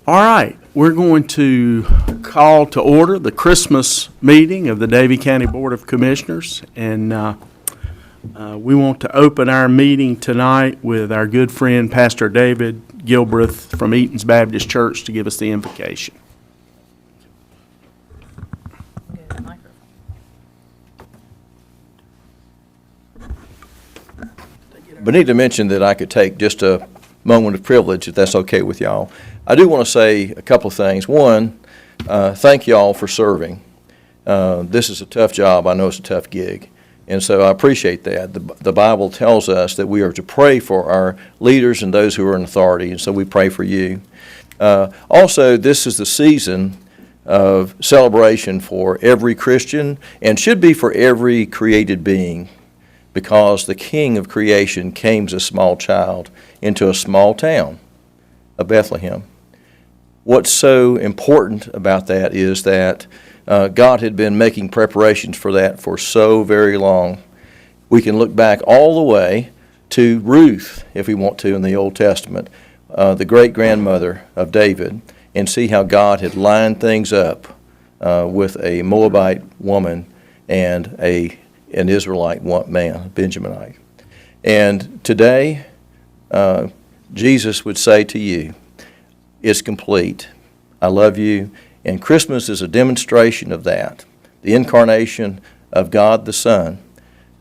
All right, we're going to call to order the Christmas meeting of the Davie County Board of Commissioners, and we want to open our meeting tonight with our good friend Pastor David Gilbreth from Eaton's Baptist Church to give us the invocation. But I need to mention that I could take just a moment of privilege, if that's okay with y'all. I do want to say a couple of things. One, thank y'all for serving. This is a tough job. I know it's a tough gig. And so I appreciate that. The Bible tells us that we are to pray for our leaders and those who are in authority, and so we pray for you. Also, this is the season of celebration for every Christian and should be for every created being, because the King of creation came as a small child into a small town of Bethlehem. What's so important about that is that God had been making preparations for that for so very long. We can look back all the way to Ruth, if we want to, in the Old Testament, the great-grandmother of David, and see how God had lined things up with a Moabite woman and an Israelite man, a Benjaminite. And today, Jesus would say to you, it's complete. I love you. And Christmas is a demonstration of that. The incarnation of God the Son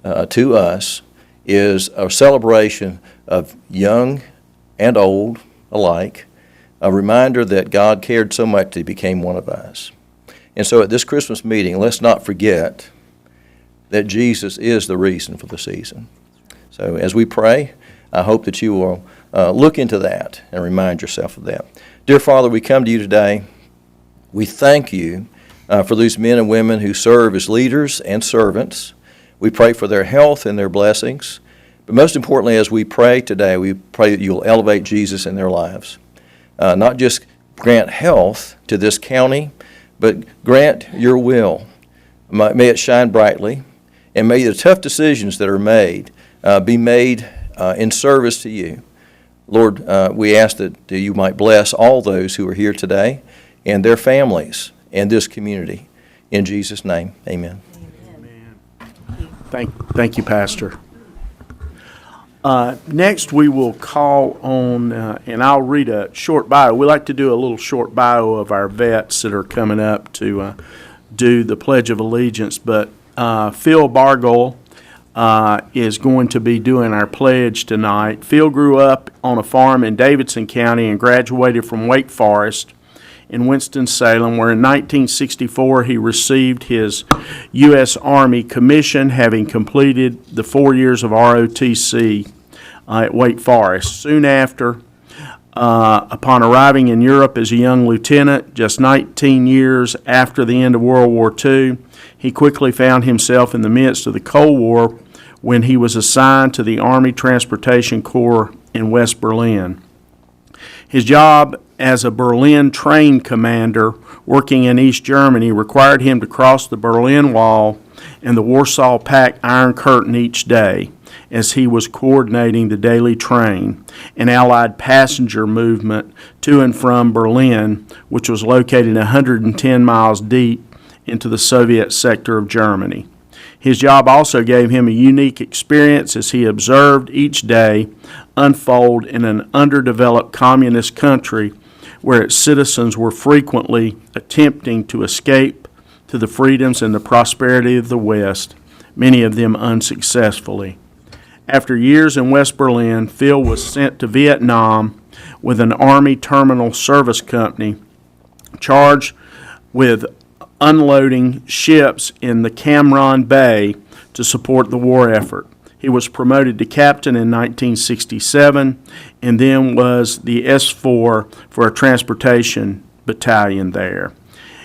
to us is a celebration of young and old alike, a reminder that God cared so much that He became one of us. And so at this Christmas meeting, let's not forget that Jesus is the reason for the season. So as we pray, I hope that you will look into that and remind yourself of that. Dear Father, we come to you today. We thank you for these men and women who serve as leaders and servants. We pray for their health and their blessings. But most importantly, as we pray today, we pray that you'll elevate Jesus in their lives. Not just grant health to this county, but grant your will. May it shine brightly, and may the tough decisions that are made be made in service to you. Lord, we ask that you might bless all those who are here today and their families and this community. In Jesus' name, amen. Amen. Thank you, Pastor. Next, we will call on, and I'll read a short bio. We like to do a little short bio of our vets that are coming up to do the Pledge of Allegiance, but Phil Bargole is going to be doing our pledge tonight. Phil grew up on a farm in Davidson County and graduated from Wake Forest in Winston-Salem, where in 1964 he received his U.S. Army commission, having completed the 4 years of ROTC at Wake Forest. Soon after, upon arriving in Europe as a young lieutenant, just 19 years after the end of World War II, he quickly found himself in the midst of the Cold War when he was assigned to the Army Transportation Corps in West Berlin. His job as a Berlin train commander working in East Germany required him to cross the Berlin Wall and the Warsaw Pact Iron Curtain each day, as he was coordinating the daily train and Allied passenger movement to and from Berlin, which was located 110 miles deep into the Soviet sector of Germany. His job also gave him a unique experience as he observed each day unfold in an underdeveloped communist country where its citizens were frequently attempting to escape to the freedoms and the prosperity of the West, many of them unsuccessfully. After years in West Berlin, Phil was sent to Vietnam with an Army Terminal Service Company charged with unloading ships in the Cam Ranh Bay to support the war effort. He was promoted to captain in 1967 and then was the S4 for a transportation battalion there.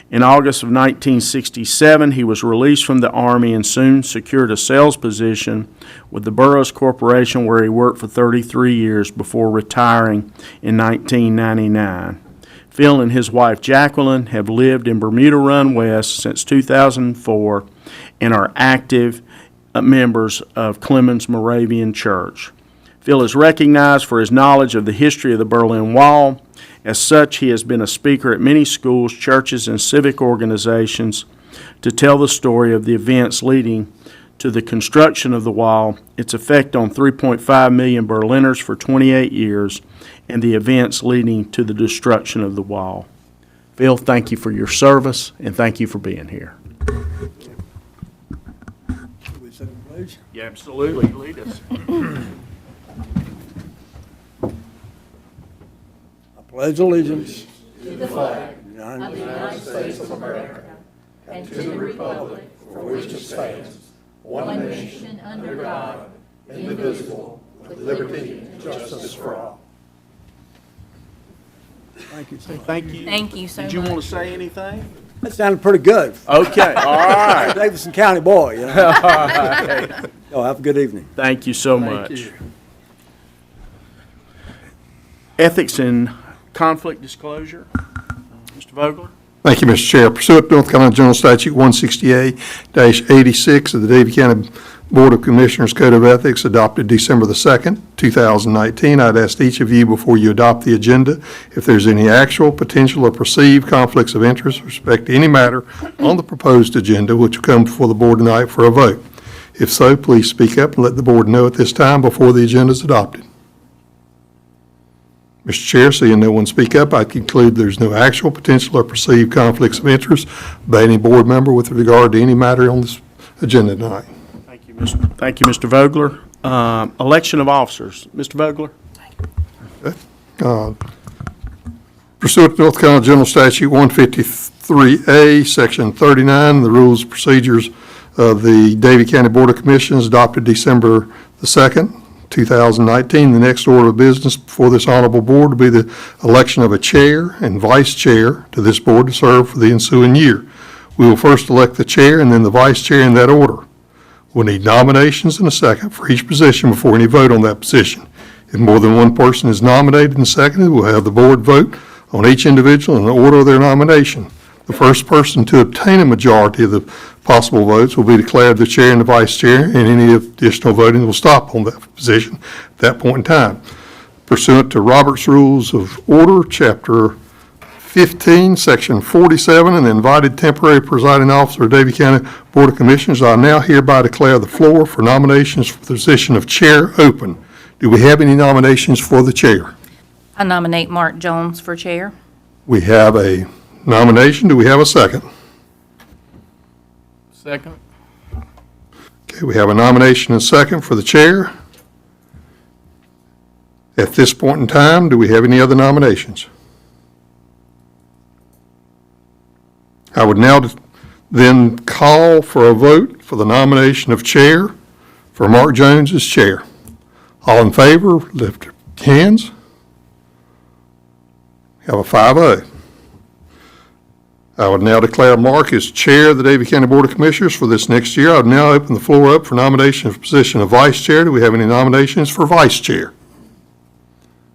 In August of 1967, he was released from the Army and soon secured a sales position with the Burroughs Corporation, where he worked for 33 years before retiring in 1999. Phil and his wife Jacqueline have lived in Bermuda Run West since 2004 and are active members of Clemens Moravian Church. Phil is recognized for his knowledge of the history of the Berlin Wall As such, he has been a speaker at many schools, churches, and civic organizations to tell the story of the events leading to the construction of the wall, its effect on 3.5 million Berliners for 28 years, and the events leading to the destruction of the wall. Phil, thank you for your service, and thank you for being here. Yeah, absolutely. Lead us. I pledge allegiance To the flag of the United States of America and to the republic for which it stands, one nation under God, indivisible, with liberty and justice for all. Thank you. Thank you. Thank you so much. Did you want to say anything? That sounded pretty good. Okay, all right. Davidson County boy, you know. Oh, have a good evening. Thank you so much. Ethics and conflict disclosure. Mr. Vogler? Thank you, Mr. Chair. Pursuant to North Carolina General Statute 168-86 of the Davie County Board of Commissioners Code of Ethics adopted December the 2nd, 2019, I'd ask each of you before you adopt the agenda if there's any actual, potential, or perceived conflicts of interest with respect to any matter on the proposed agenda which will come before the board tonight for a vote. If so, please speak up and let the board know at this time before the agenda is adopted. Mr. Chair, seeing no one speak up, I conclude there's no actual, potential, or perceived conflicts of interest by any board member with regard to any matter on this agenda tonight. Thank you, Mr. Vogler. Election of officers. Mr. Vogler? Pursuant to North Carolina General Statute 153A, Section 39, the Rules and Procedures of the Davie County Board of Commissioners adopted December the 2nd, 2019. The next order of business before this honorable board will be the election of a chair and vice chair to this board to serve for the ensuing year. We will first elect the chair and then the vice chair in that order. We'll need nominations and a second for each position before any vote on that position. If more than one person is nominated and seconded, we'll have the board vote on each individual in the order of their nomination. The first person to obtain a majority of the possible votes will be declared the chair and the vice chair, and any additional voting will stop on that position at that point in time. Pursuant to Robert's Rules of Order, Chapter 15, Section 47, and the invited temporary presiding officer of Davie County Board of Commissioners, I now hereby declare the floor for nominations for the position of chair open. Do we have any nominations for the chair? I nominate Mark Jones for chair. We have a nomination. Do we have a second? Second. Okay, we have a nomination and second for the chair. At this point in time, do we have any other nominations? I would now then call for a vote for the nomination of chair for Mark Jones as chair. All in favor, lift your hands. Have a 5-0. I would now declare Mark as chair of the Davie County Board of Commissioners for this next year. I would now open the floor up for nomination for position of vice chair. Do we have any nominations for vice chair?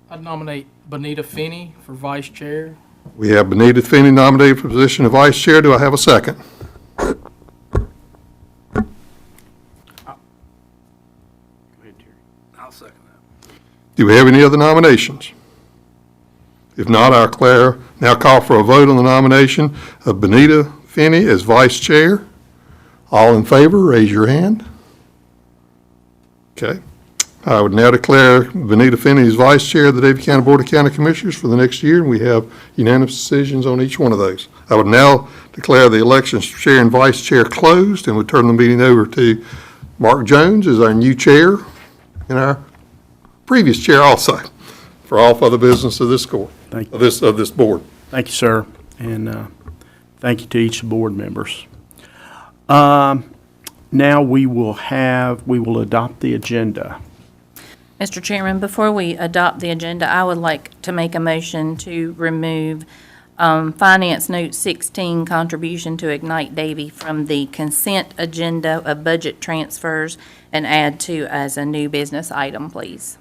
I'd nominate Benita Finney for vice chair. We have Benita Finney nominated for the position of vice chair. Do I have a second? Go ahead, Terry. I'll second that. Do we have any other nominations? If not, I now call for a vote on the nomination of Benita Finney as vice chair. All in favor, raise your hand. Okay. I would now declare Benita Finney as vice chair of the Davie County Board of County Commissioners for the next year, and we have unanimous decisions on each one of those. I would now declare the elections for chair and vice chair closed, and would turn the meeting over to Mark Jones as our new chair and our previous chair also for all further business of this court, Thank you. of this board. Thank you, sir, and thank you to each of the board members. Now we will adopt the agenda. Mr. Chairman, before we adopt the agenda, I would like to make a motion to remove Finance Note 16, Contribution to Ignite Davie, from the consent agenda of budget transfers and add to as a new business item, please.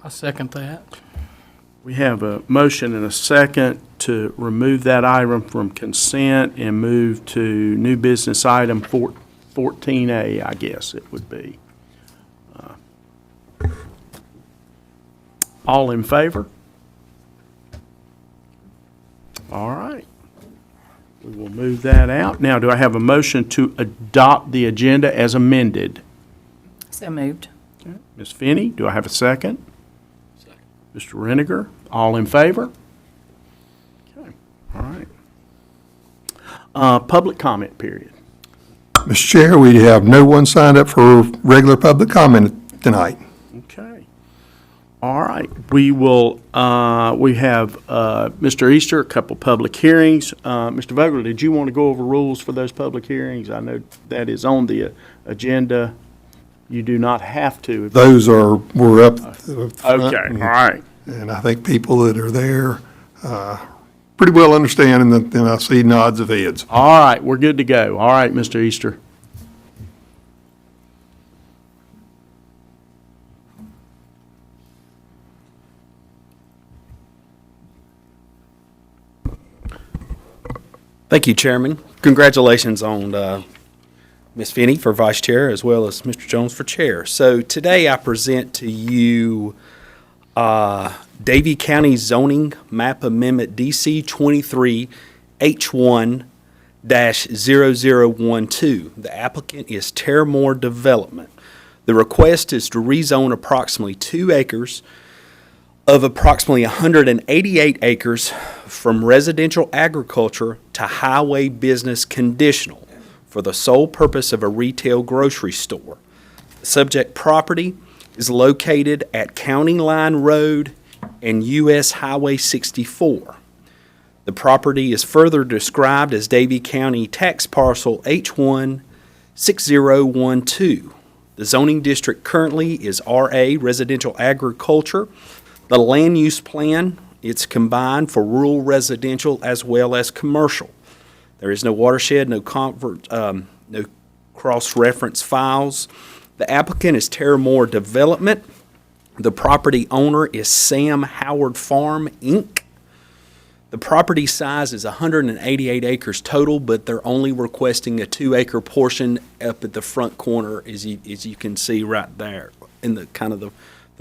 I second that. We have a motion and a second to remove that item from consent and move to new business item 14A, I guess it would be. All in favor? All right. We will move that out. Now, do I have a motion to adopt the agenda as amended? So moved. Ms. Finney, do I have a second? Second. Mr. Reniger, all in favor? Okay, all right. Public comment period. Mr. Chair, we have no one signed up for regular public comment tonight. Okay. All right, we will, we have, Mr. Easter, a couple public hearings. Mr. Vogler, did you want to go over rules for those public hearings? I know that is on the agenda. You do not have to. Those were up. Front, Okay, all right. And I think people that are there pretty well understand, and I see nods of heads. All right, we're good to go. All right, Mr. Easter. Thank you, Chairman. Congratulations on Ms. Finney for Vice Chair as well as Mr. Jones for Chair. So today I present to you Davie County Zoning Map Amendment DC 23 H1-0012. The applicant is Terramore Development. The request is to rezone approximately 2 acres of approximately 188 acres from residential agriculture to highway business conditional for the sole purpose of a retail grocery store. The subject property is located at County Line Road and US Highway 64. The property is further described as Davie County Tax Parcel H1-6012. The zoning district currently is RA, Residential Agriculture. The land use plan, it's combined for rural residential as well as commercial. There is no watershed, no cross-reference files. The applicant is Terramore Development. The property owner is Sam Howard Farm, Inc. The property size is 188 acres total, but they're only requesting a 2-acre portion up at the front corner, as you can see right there in the kind of the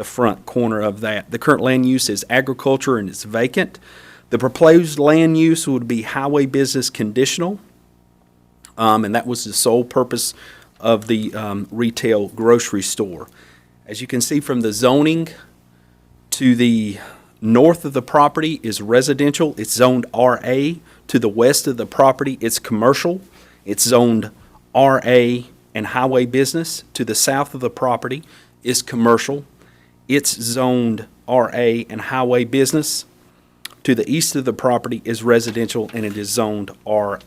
front corner of that. The current land use is agriculture and it's vacant. The proposed land use would be highway business conditional, and that was the sole purpose of the retail grocery store. As you can see from the zoning, to the north of the property is residential. It's zoned RA. To the west of the property, it's commercial. It's zoned RA and highway business. To the south of the property is commercial. It's zoned RA and highway business. To the east of the property is residential, and it is zoned RA.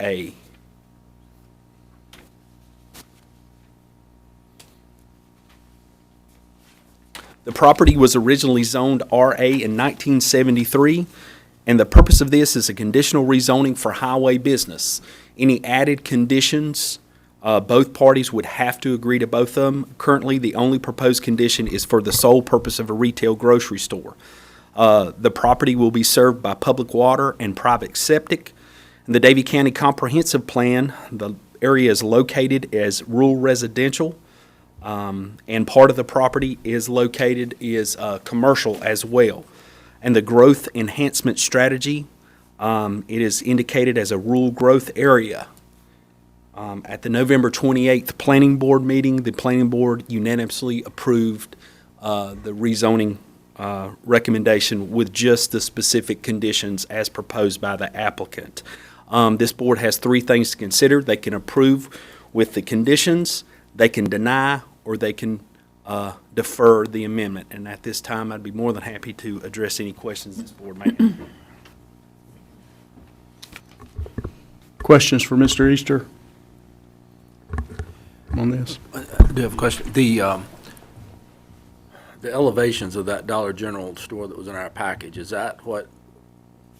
The property was originally zoned RA in 1973, and the purpose of this is a conditional rezoning for highway business. Any added conditions, both parties would have to agree to both of them. Currently, the only proposed condition is for the sole purpose of a retail grocery store. The property will be served by public water and private septic. In the Davie County Comprehensive Plan, the area is located as rural residential, and part of the property is located is commercial as well. And the growth enhancement strategy, it is indicated as a rural growth area. At the November 28th Planning Board meeting, the Planning Board unanimously approved the rezoning recommendation with just the specific conditions as proposed by the applicant. This board has 3 things to consider. They can approve with the conditions, they can deny, or they can defer the amendment. And at this time, I'd be more than happy to address any questions this board may have. Questions for Mr. Easter on this? I do have a question. The elevations of that Dollar General store that was in our package, is that what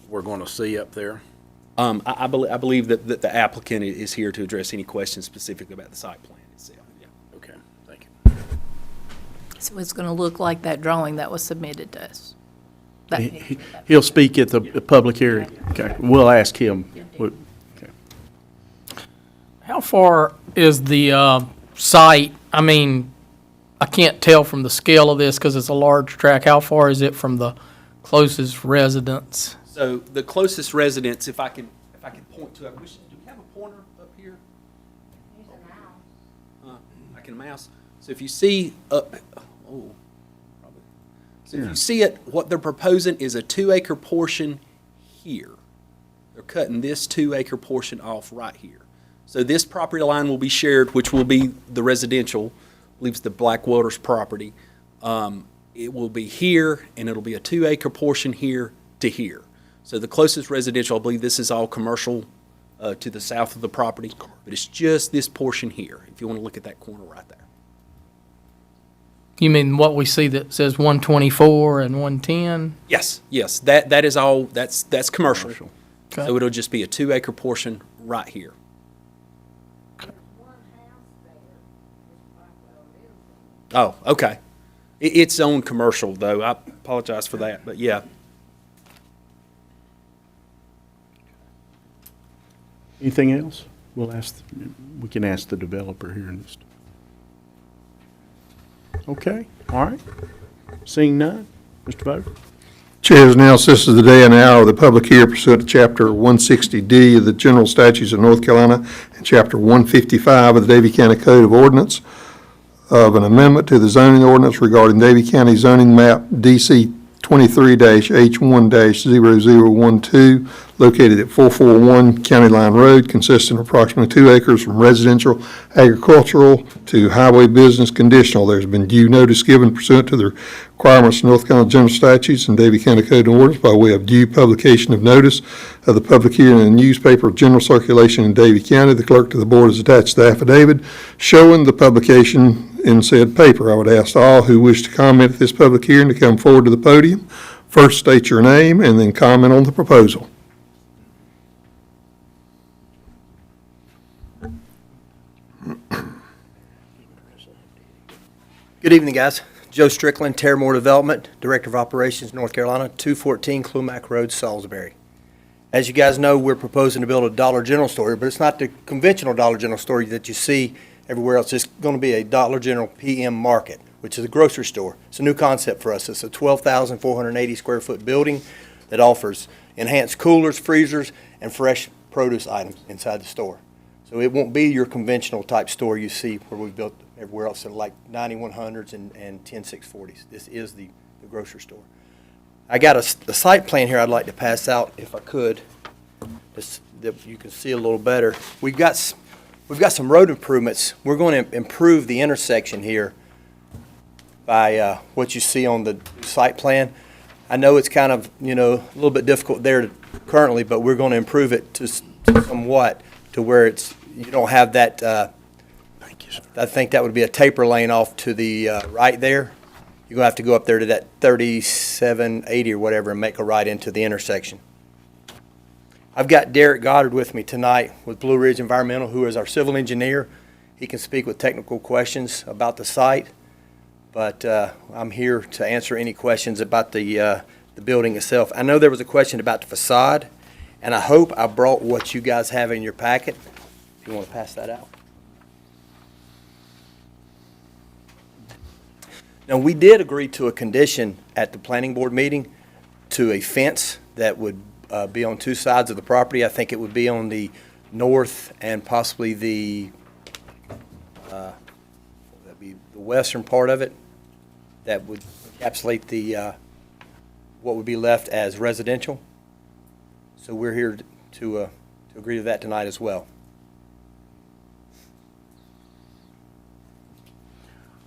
we're going to see up there? I believe that the applicant is here to address any questions specific about the site plan itself. Yeah. Okay, thank you. So it's going to look like that drawing that was submitted to us. He'll speak at the public hearing. Okay, we'll ask him. Okay. How far is the site? I mean, I can't tell from the scale of this because it's a large tract. How far is it from the closest residence? So the closest residence, if I can point to it, do we have a pointer up here? I can mouse. So if you see up, probably. So if you see it, what they're proposing is a 2-acre portion here. They're cutting this 2-acre portion off right here. So this property line will be shared, which will be the residential, leaves the Blackwaters property. It will be here, and it'll be a 2-acre portion here to here. So the closest residential, I believe this is all commercial to the south of the property, but it's just this portion here, if you want to look at that corner right there. You mean what we see that says 124 and 110? Yes, that is all, that's commercial. Okay. So it'll just be a 2-acre portion right here. Oh, okay. It's on commercial, though. I apologize for that, but yeah. Anything else? We can ask the developer here in just. Okay, all right. Seeing none, Mr. Bowden? Chair has announced this is the day and hour of the public hearing pursuant to Chapter 160D of the General Statutes of North Carolina and Chapter 155 of the Davie County Code of Ordinance of an amendment to the zoning ordinance regarding Davie County zoning map DC 23-H1-0012, located at 441 County Line Road, consisting of approximately 2 acres from residential, agricultural to highway business conditional. There's been due notice given pursuant to the requirements of North Carolina General Statutes and Davie County Code of Ordinance by way of due publication of notice of the public hearing in the newspaper of general circulation in Davie County. The clerk to the board has attached the affidavit showing the publication in said paper. I would ask all who wish to comment at this public hearing to come forward to the podium. First, state your name and then comment on the proposal. Good evening, guys. Joe Strickland, Terramore Development, Director of Operations, North Carolina, 214 Clumac Road, Salisbury. As you guys know, we're proposing to build a Dollar General store, but it's not the conventional Dollar General store that you see everywhere else. It's going to be a Dollar General PM Market, which is a grocery store. It's a new concept for us. It's a 12,480 square foot building that offers enhanced coolers, freezers, and fresh produce items inside the store. So it won't be your conventional type store you see where we've built everywhere else, like 9100s and 10640s. This is the grocery store. I got the site plan here I'd like to pass out if I could, just that you can see a little better. We've got some road improvements. We're going to improve the intersection here by what you see on the site plan. I know it's kind of, a little bit difficult there currently, but we're going to improve it to somewhat to where you don't have that. Thank you, sir. I think that would be a taper lane off to the right there. You're going to have to go up there to that 3780 or whatever and make a right into the intersection. I've got Derek Goddard with me tonight with Blue Ridge Environmental, who is our civil engineer. He can speak with technical questions about the site, but I'm here to answer any questions about the building itself. I know there was a question about the facade, and I hope I brought what you guys have in your packet. If you want to pass that out. Now, we did agree to a condition at the planning board meeting to a fence that would be on two sides of the property. I think it would be on the north and possibly the that'd be the western part of it. That would encapsulate the what would be left as residential. So we're here to agree to that tonight as well.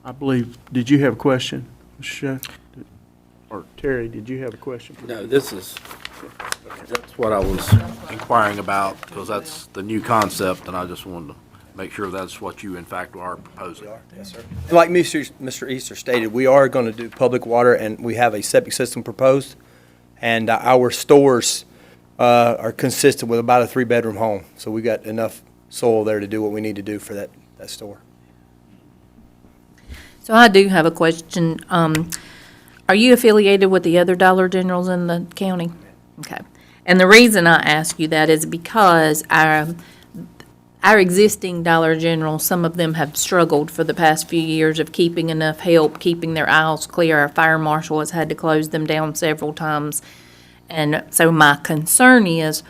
I believe, did you have a question, Mr. Shea? Or Terry, did you have a question? No, that's what I was inquiring about, because that's the new concept, and I just wanted to make sure that's what you in fact are proposing. Yes, sir. Like Mr. Easter stated, we are going to do public water, and we have a septic system proposed, and our stores are consistent with about a 3-bedroom home. So we got enough soil there to do what we need to do for that store. So I do have a question. Are you affiliated with the other Dollar Generals in the county? Okay. And the reason I ask you that is because our existing Dollar General, some of them have struggled for the past few years of keeping enough help, keeping their aisles clear. Our fire marshal has had to close them down several times. And so my concern is,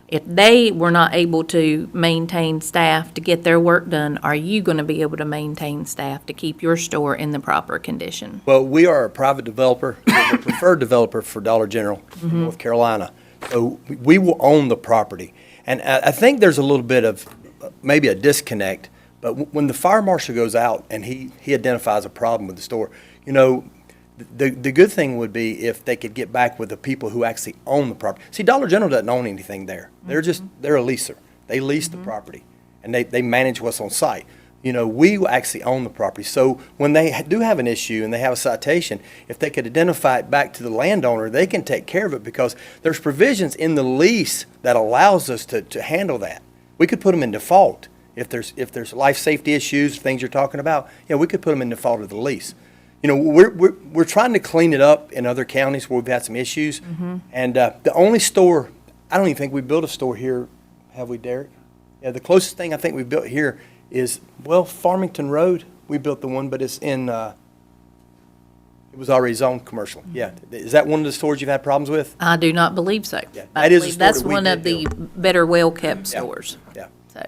if they were not able to maintain staff to get their work done, are you going to be able to maintain staff to keep your store in the proper condition? Well, we are a private developer, we're the preferred developer for Dollar General in North Carolina. So we will own the property. And I think there's a little bit of maybe a disconnect, but when the fire marshal goes out and he identifies a problem with the store, you know, the good thing would be if they could get back with the people who actually own the property. See, Dollar General doesn't own anything there. They're a leaser. They lease the property, and they manage what's on site. You know, we actually own the property. So when they do have an issue and they have a citation, if they could identify it back to the landowner, they can take care of it because there's provisions in the lease that allows us to handle that. We could put them in default. If there's life safety issues, things you're talking about, yeah, we could put them in default of the lease. You know, we're trying to clean it up in other counties where we've had some issues. And the only store, I don't even think we built a store here, have we, Derek? Yeah, the closest thing I think we built here is, well, Farmington Road. We built the one, but it's in, it was already zoned commercial. Yeah. Is that one of the stores you've had problems with? I do not believe so. Yeah, I that is a believe store that's that we one of did the better well-kept stores. Yeah. So,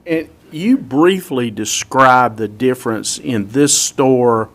And you briefly described the difference in this store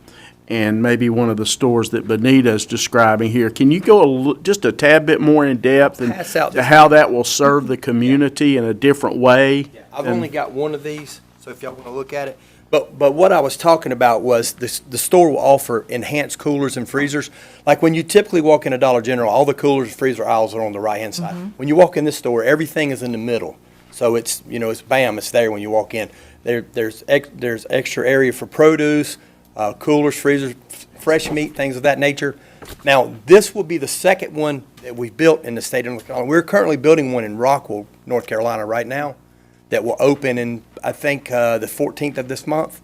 and maybe one of the stores that Benita's describing here. Can you go just a tad bit more in depth and Pass out to this- how that will serve the community in a different way? I've only got one of these, so if y'all want to look at it. But what I was talking about was the store will offer enhanced coolers and freezers. Like when you typically walk in a Dollar General, all the coolers and freezer aisles are on the right-hand side. When you walk in this store, everything is in the middle. So it's, you know, it's bam, it's there when you walk in. There's extra area for produce, coolers, freezers, fresh meat, things of that nature. Now, this will be the second one that we built in the state of North Carolina. We're currently building one in Rockwell, North Carolina right now that will open in, I think, the 14th of this month.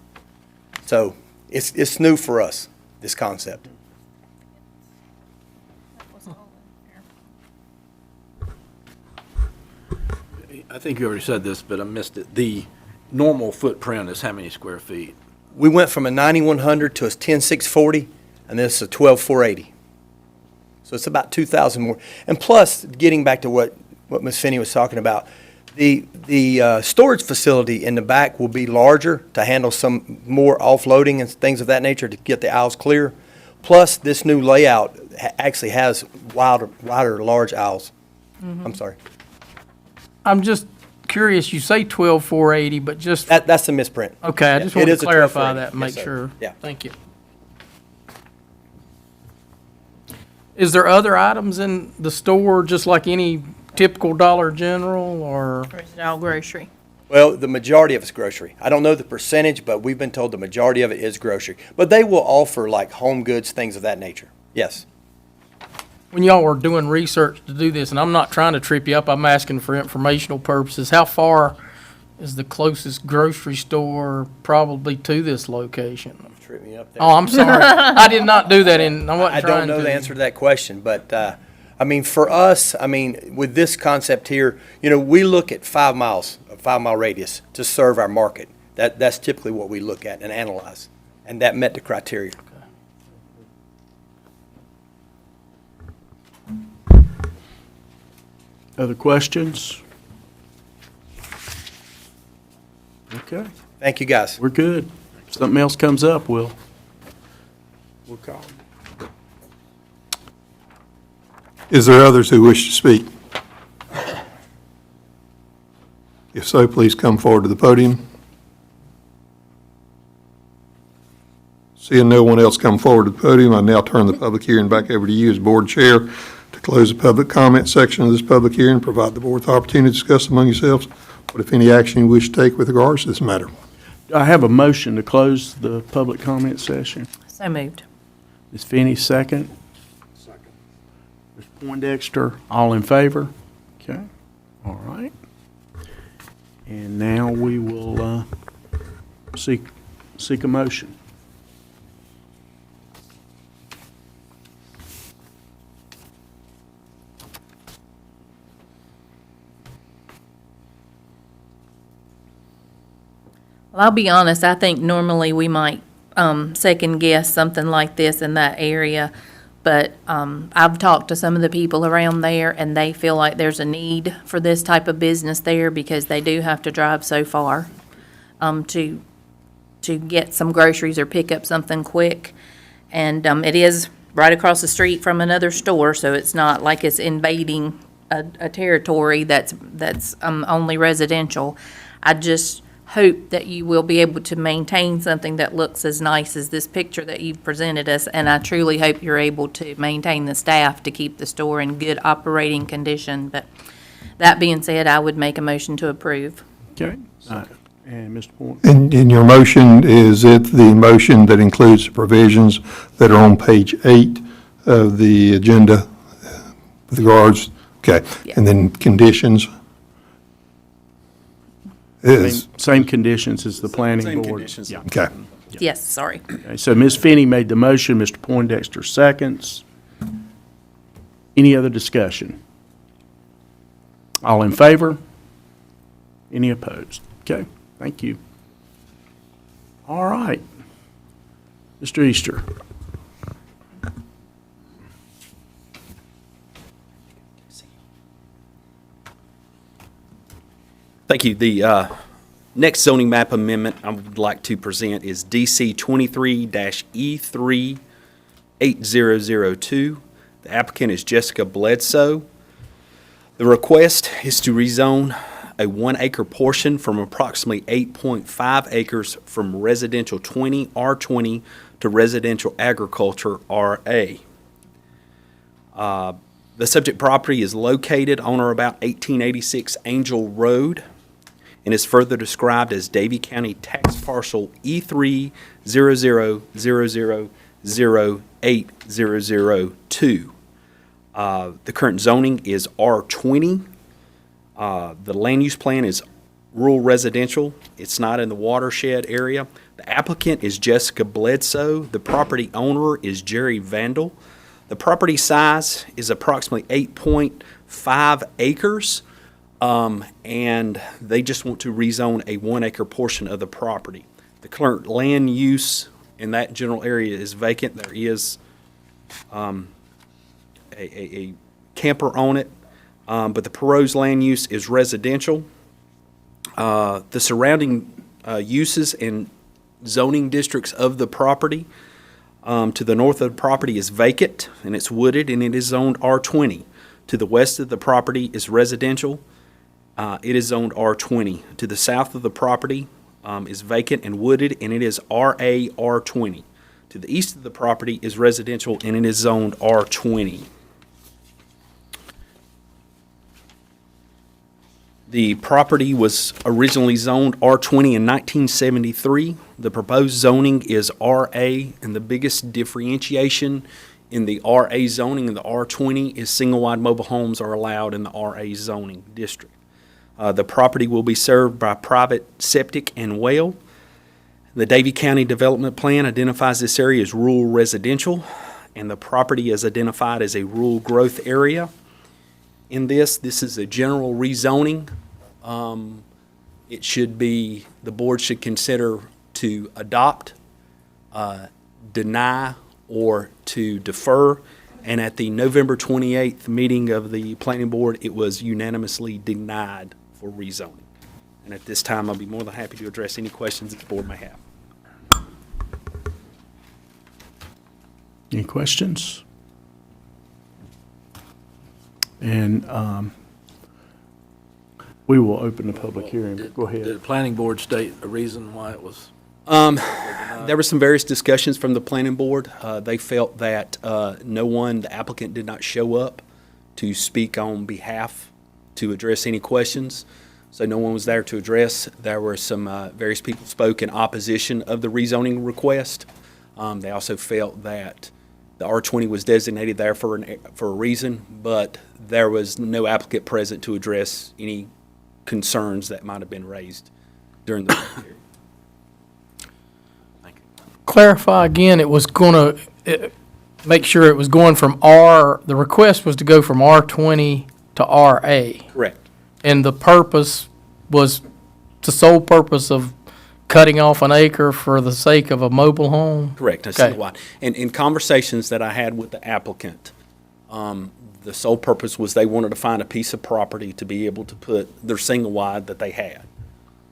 So it's new for us, this concept. I think you already said this, but I missed it. The normal footprint is how many square feet? We went from a 9,100 to a 10,640, and this is a 12,480. So it's about 2,000 more. And plus, getting back to what Ms. Finney was talking about, the storage facility in the back will be larger to handle some more offloading and things of that nature to get the aisles clear. Plus, this new layout actually has wider, large aisles. I'm sorry. I'm just curious, you say 12,480, but just, That's a misprint. okay, I just It wanted is to a clarify 12,480. that and make Yes, sir. sure. Yeah. Thank you. Is there other items in the store, just like any typical Dollar General, or? or is it all grocery? Well, the majority of it's grocery. I don't know the percentage, but we've been told the majority of it is grocery. But they will offer like home goods, things of that nature. Yes. When y'all were doing research to do this, and I'm not trying to trip you up, I'm asking for informational purposes, how far is the closest grocery store probably to this location? Trip me up there. Oh, I'm sorry. I did not do that, and I I wasn't don't trying know to. the answer to that question, but, I mean, for us, I mean, with this concept here, you know, we look at 5 miles, a 5-mile radius to serve our market. That's typically what we look at and analyze, and that met the criteria. Other questions? Okay, Thank you, guys. we're good. If something else comes up, we'll call. Is there others who wish to speak? If so, please come forward to the podium. Seeing no one else come forward to the podium, I now turn the public hearing back over to you as board chair to close the public comment section of this public hearing, provide the board with the opportunity to discuss among yourselves what, if any, action you wish to take with regards to this matter. Do I have a motion to close the public comment session? So moved. Ms. Finney, second. Second. Ms. Poindexter, all in favor? Okay, all right. And now we will seek a motion. Well, I'll be honest, I think normally we might second guess something like this in that area. But I've talked to some of the people around there, and they feel like there's a need for this type of business there because they do have to drive so far to get some groceries or pick up something quick. And it is right across the street from another store, so it's not like it's invading a territory that's only residential. I just hope that you will be able to maintain something that looks as nice as this picture that you've presented us, and I truly hope you're able to maintain the staff to keep the store in good operating condition. But that being said, I would make a motion to approve. Okay. And Mr. Point? And your motion, is it the motion that includes the provisions that are on page 8 of the agenda with regards? Okay. Yeah. And then conditions? Is, Same conditions as the planning Same board? conditions. Yeah. okay. Yes, sorry. Okay, so Ms. Finney made the motion, Mr. Poindexter seconds. Any other discussion? All in favor? Any opposed? Okay, thank you. All right. Mr. Easter. Thank you. The next zoning map amendment I would like to present is DC 23-E38002. The applicant is Jessica Bledsoe. The request is to rezone a 1-acre portion from approximately 8.5 acres from residential 20, R20, to residential agriculture, RA. The subject property is located on or about 1886 Angel Road and is further described as Davie County Tax Parcel E30000080002. The current zoning is R20. The land use plan is rural residential. It's not in the watershed area. The applicant is Jessica Bledsoe. The property owner is Jerry Vandal. The property size is approximately 8.5 acres, and they just want to rezone a 1-acre portion of the property. The current land use in that general area is vacant. There is a camper on it, but the proposed land use is residential. The surrounding uses and zoning districts of the property to the north of the property is vacant, and it's wooded, and it is zoned R20. To the west of the property is residential. It is zoned R20. To the south of the property is vacant and wooded, and it is RA R20. To the east of the property is residential, and it is zoned R20. The property was originally zoned R20 in 1973. The proposed zoning is RA, and the biggest differentiation in the RA zoning and the R20 is single-wide mobile homes are allowed in the RA zoning district. The property will be served by private septic and well. The Davie County Development Plan identifies this area as rural residential, and the property is identified as a rural growth area. In this is a general rezoning. It should be, the board should consider to adopt, deny, or to defer. And at the November 28th meeting of the planning board, it was unanimously denied for rezoning. And at this time, I'll be more than happy to address any questions that the board may have. Any questions? And we will open the public hearing. Go Did ahead. the planning board state a reason why it was? There were some various discussions from the planning board. They felt that the applicant did not show up to speak on behalf to address any questions. So no one was there to address. There were some various people spoke in opposition of the rezoning request. They also felt that the R20 was designated there for a reason, but there was no applicant present to address any concerns that might have been raised during the hearing. Clarify again, it was gonna, make sure it was going from the request was to go from R20 to RA. Correct. And the purpose was, the sole purpose of cutting off an acre for the sake of a mobile home? Correct, a Okay. single wide. And in conversations that I had with the applicant, the sole purpose was they wanted to find a piece of property to be able to put their single wide that they had.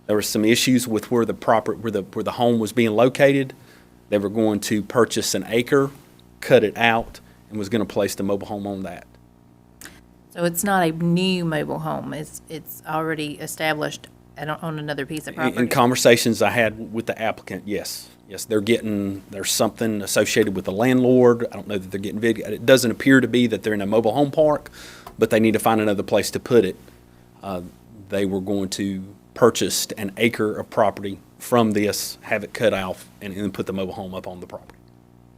There were some issues with where the home was being located. They were going to purchase an acre, cut it out, and was going to place the mobile home on that. So it's not a new mobile home, it's already established on another piece of In property? conversations I had with the applicant, yes. Yes, there's something associated with the landlord. I don't know that they're getting big. It doesn't appear to be that they're in a mobile home park, but they need to find another place to put it. They were going to purchase an acre of property from this, have it cut off, and then put the mobile home up on the property.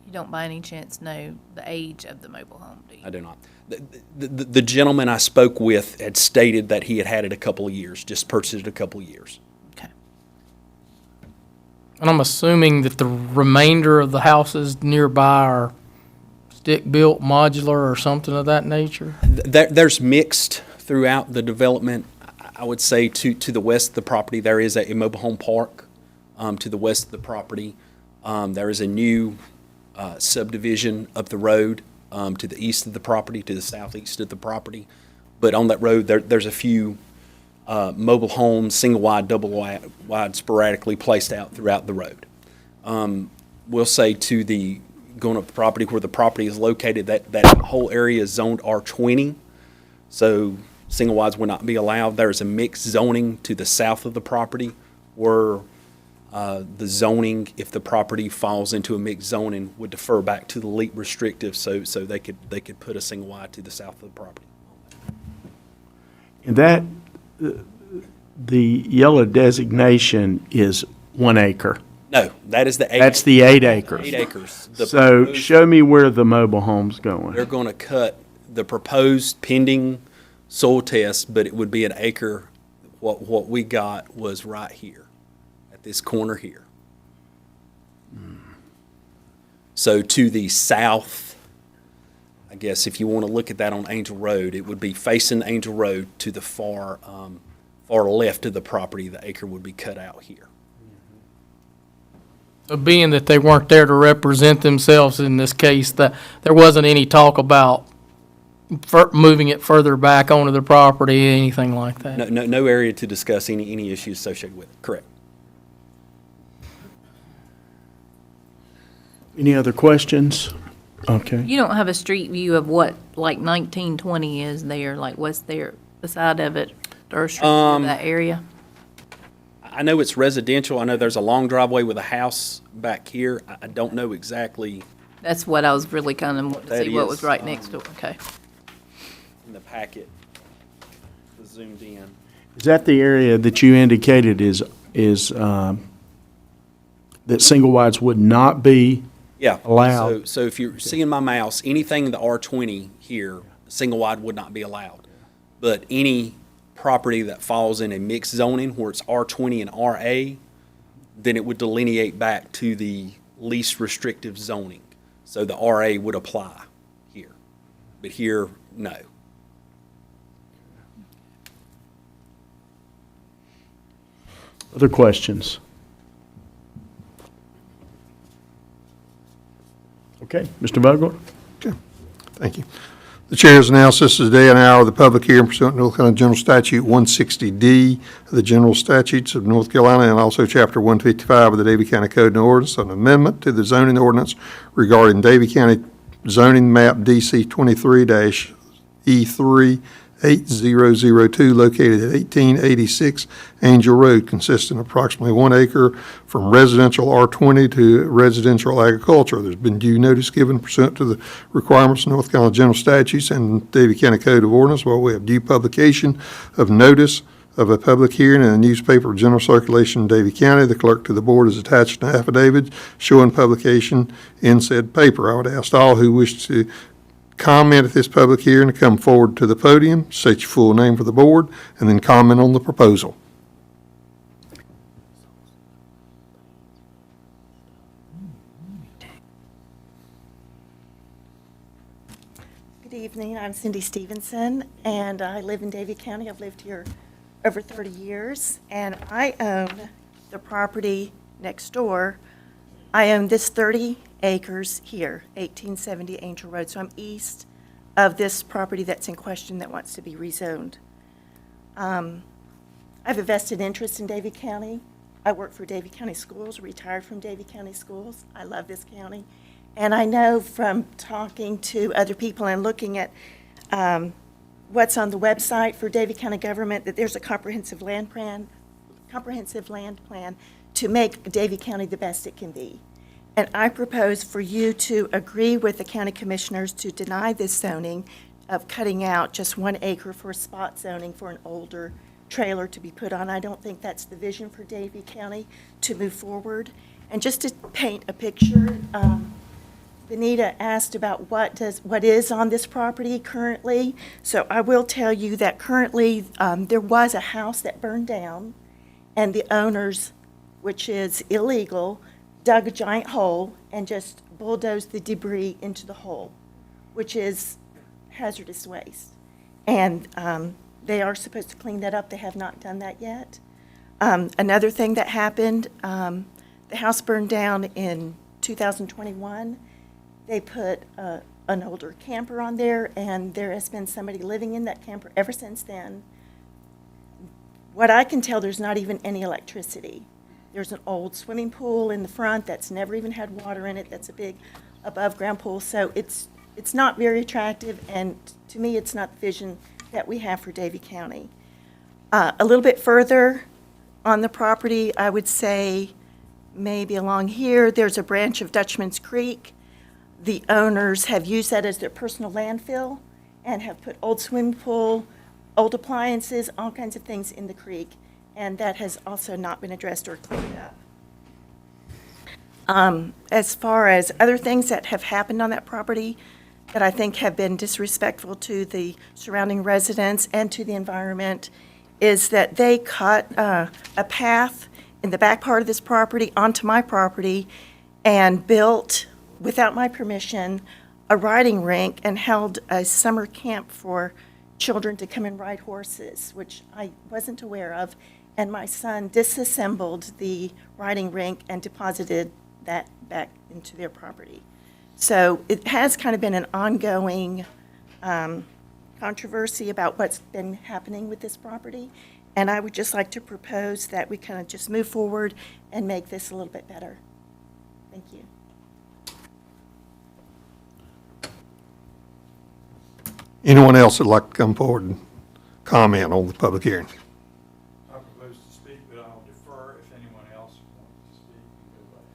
You don't by any chance know the age of the mobile home, do you? I do not. The gentleman I spoke with had stated that he had had it a couple of years, just purchased it a couple of years. Okay. And I'm assuming that the remainder of the houses nearby are stick-built, modular, or something of that nature? There's mixed throughout the development. I would say to the west of the property, there is a mobile home park. To the west of the property, there is a new subdivision up the road. To the east of the property, to the southeast of the property. But on that road, there's a few mobile homes, single wide, double wide, sporadically placed out throughout the road. We'll say going up the property where the property is located, that whole area is zoned R20. So single wides will not be allowed. There's a mixed zoning to the south of the property where the zoning, if the property falls into a mixed zoning, would defer back to the LEAP restrictive, so they could put a single wide to the south of the property. And that, the yellow designation is 1 acre. No, that is the 8. That's the 8 acres. 8 acres. The So proposed- show me where the mobile home's going. They're going to cut the proposed pending soil test, but it would be an acre. What we got was right here, at this corner here. So to the south, I guess if you want to look at that on Angel Road, it would be facing Angel Road to the far left of the property. The acre would be cut out here. So being that they weren't there to represent themselves in this case, that there wasn't any talk about moving it further back onto the property, anything like that? No area to discuss any issues associated with it. Correct. Any other questions? Okay. You don't have a street view of what, like 1920 is there, like what's there, the side of it, or a street view of that area? I know it's residential. I know there's a long driveway with a house back here. I don't know exactly That's what I was really kind of wanting to That see, what is, was right next to it, okay. in the packet, zoomed in. Is that the area that you indicated is that single wides would not be? Yeah. Allowed. So if you're seeing my mouse, anything in the R20 here, single wide would not be allowed. But any property that falls in a mixed zoning where it's R20 and RA, then it would delineate back to the least restrictive zoning. So the RA would apply here. But here, no. Other questions? Okay, Mr. Vogel? Thank you. The chair has announced this is the day and hour of the public hearing pursuant to North Carolina General Statute 160D of the General Statutes of North Carolina and also Chapter 155 of the Davie County Code and Ordinance, an amendment to the zoning ordinance regarding Davie County zoning map DC 23-E3 8002 located at 1886 Angel Road, consisting of approximately 1 acre from residential R20 to residential agriculture. There's been due notice given pursuant to the requirements of North Carolina General Statutes and Davie County Code of Ordinance. While we have due publication of notice of a public hearing in a newspaper of general circulation in Davie County, the clerk to the board has attached an affidavit showing publication in said paper. I would ask all who wish to comment at this public hearing to come forward to the podium, state your full name for the board, and then comment on the proposal. Good evening, I'm Cindy Stevenson, and I live in Davie County. I've lived here over 30 years, and I own the property next door, I own this 30 acres here, 1870 Angel Road. So I'm east of this property that's in question that wants to be rezoned. I have a vested interest in Davie County. I work for Davie County Schools, retired from Davie County Schools. I love this county. And I know from talking to other people and looking at what's on the website for Davie County government, that there's a comprehensive land plan to make Davie County the best it can be. And I propose for you to agree with the county commissioners to deny this zoning of cutting out just 1 acre for spot zoning for an older trailer to be put on. I don't think that's the vision for Davie County to move forward. And just to paint a picture, Benita asked about what is on this property currently. So I will tell you that currently, there was a house that burned down, and the owners, which is illegal, dug a giant hole and just bulldozed the debris into the hole, which is hazardous waste. And they are supposed to clean that up. They have not done that yet. Another thing that happened, the house burned down in 2021. They put an older camper on there, and there has been somebody living in that camper ever since then. What I can tell, there's not even any electricity. There's an old swimming pool in the front that's never even had water in it. That's a big above-ground pool. So it's not very attractive, and to me, it's not the vision that we have for Davie County. A little bit further on the property, I would say maybe along here, there's a branch of Dutchman's Creek. The owners have used that as their personal landfill and have put old swimming pool, old appliances, all kinds of things in the creek, and that has also not been addressed or cleaned up. As far as other things that have happened on that property that I think have been disrespectful to the surrounding residents and to the environment, is that they cut a path in the back part of this property onto my property and built, without my permission, a riding rink and held a summer camp for children to come and ride horses, which I wasn't aware of. And my son disassembled the riding rink and deposited that back into their property. So it has kind of been an ongoing controversy about what's been happening with this property. And I would just like to propose that we kind of just move forward and make this a little bit better. Thank you. Anyone else that'd like to come forward and comment on the public hearing? I propose to speak, but I'll defer if anyone else wants to speak and go last.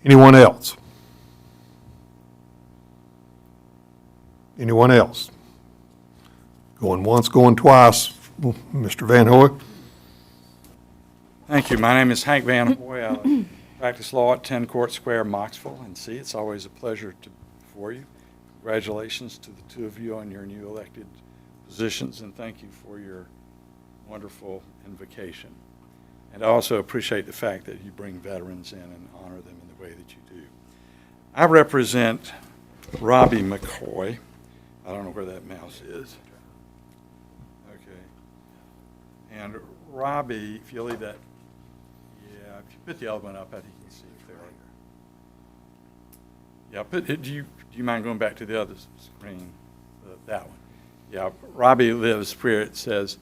Anyone else? Anyone else? Going once, going twice. Mr. Van Hoy? Thank you. My name is Hank Van Hoy. I practice law at 10 Court Square, Knoxville. And see, it's always a pleasure for you. Congratulations to the two of you on your new elected positions, and thank you for your wonderful invocation. And I also appreciate the fact that you bring veterans in and honor them in the way that you do. I represent Robbie McCoy. I don't know where that mouse is. Okay. And Robbie, if you leave that, yeah, if you put the other one up, I think you can see it there. Yeah, do you mind going back to the other screen, that one? Yeah, Robbie lives where it says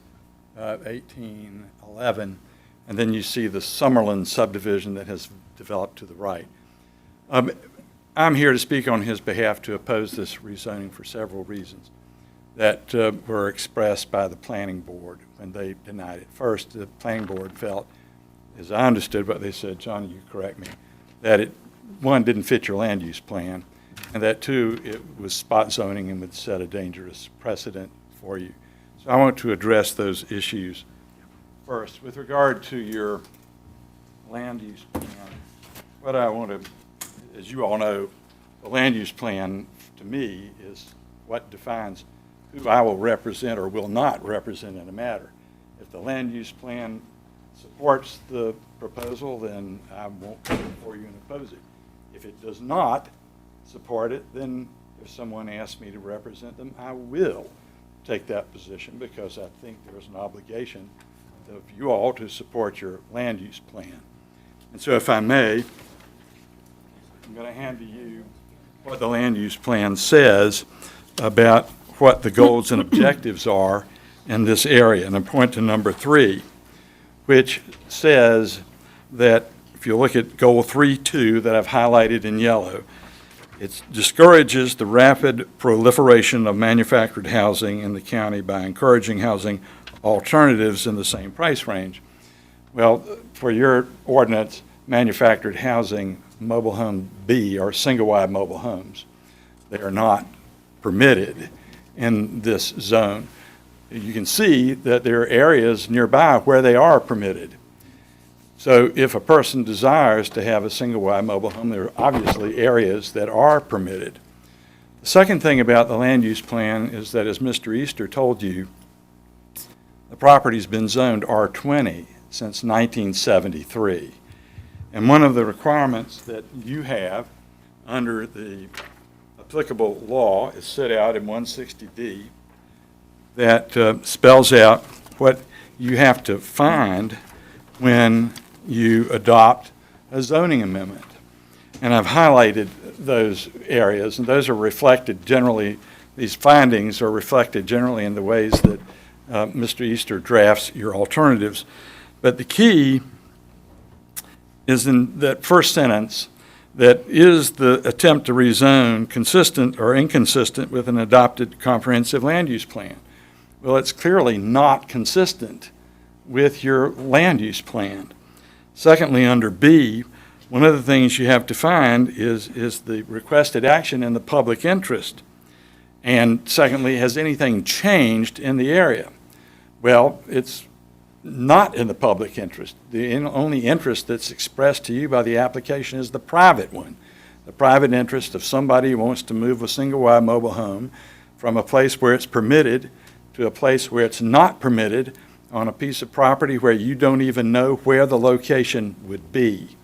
1811, and then you see the Summerlin subdivision that has developed to the right. I'm here to speak on his behalf to oppose this rezoning for several reasons that were expressed by the planning board when they denied it. First, the planning board felt, as I understood what they said, John, you correct me, that it, one, didn't fit your land use plan, and that two, it was spot zoning and would set a dangerous precedent for you. So I want to address those issues first. With regard to your land use plan, what I want to, as you all know, the land use plan to me is what defines who I will represent or will not represent in a matter. If the land use plan supports the proposal, then I won't come before you and oppose it. If it does not support it, then if someone asks me to represent them, I will take that position because I think there's an obligation of you all to support your land use plan. And so if I may, I'm going to hand to you what the land use plan says about what the goals and objectives are in this area. And I point to number 3, which says that if you look at goal 3.2 that I've highlighted in yellow, it discourages the rapid proliferation of manufactured housing in the county by encouraging housing alternatives in the same price range. Well, for your ordinance, manufactured housing, mobile home B, are single-wide mobile homes. They are not permitted in this zone. You can see that there are areas nearby where they are permitted. So if a person desires to have a single-wide mobile home, there are obviously areas that are permitted. The second thing about the land use plan is that, as Mr. Easter told you, the property's been zoned R20 since 1973. And one of the requirements that you have under the applicable law is set out in 160D that spells out what you have to find when you adopt a zoning amendment. And I've highlighted those areas, and those are reflected generally, these findings are reflected generally in the ways that Mr. Easter drafts your alternatives. But the key is in that first sentence, that is the attempt to rezone consistent or inconsistent with an adopted comprehensive land use plan? Well, it's clearly not consistent with your land use plan. Secondly, under B, one of the things you have to find is the requested action in the public interest. And secondly, has anything changed in the area? Well, it's not in the public interest. The only interest that's expressed to you by the application is the private one. The private interest of somebody who wants to move a single-wide mobile home from a place where it's permitted to a place where it's not permitted on a piece of property where you don't even know where the location would be.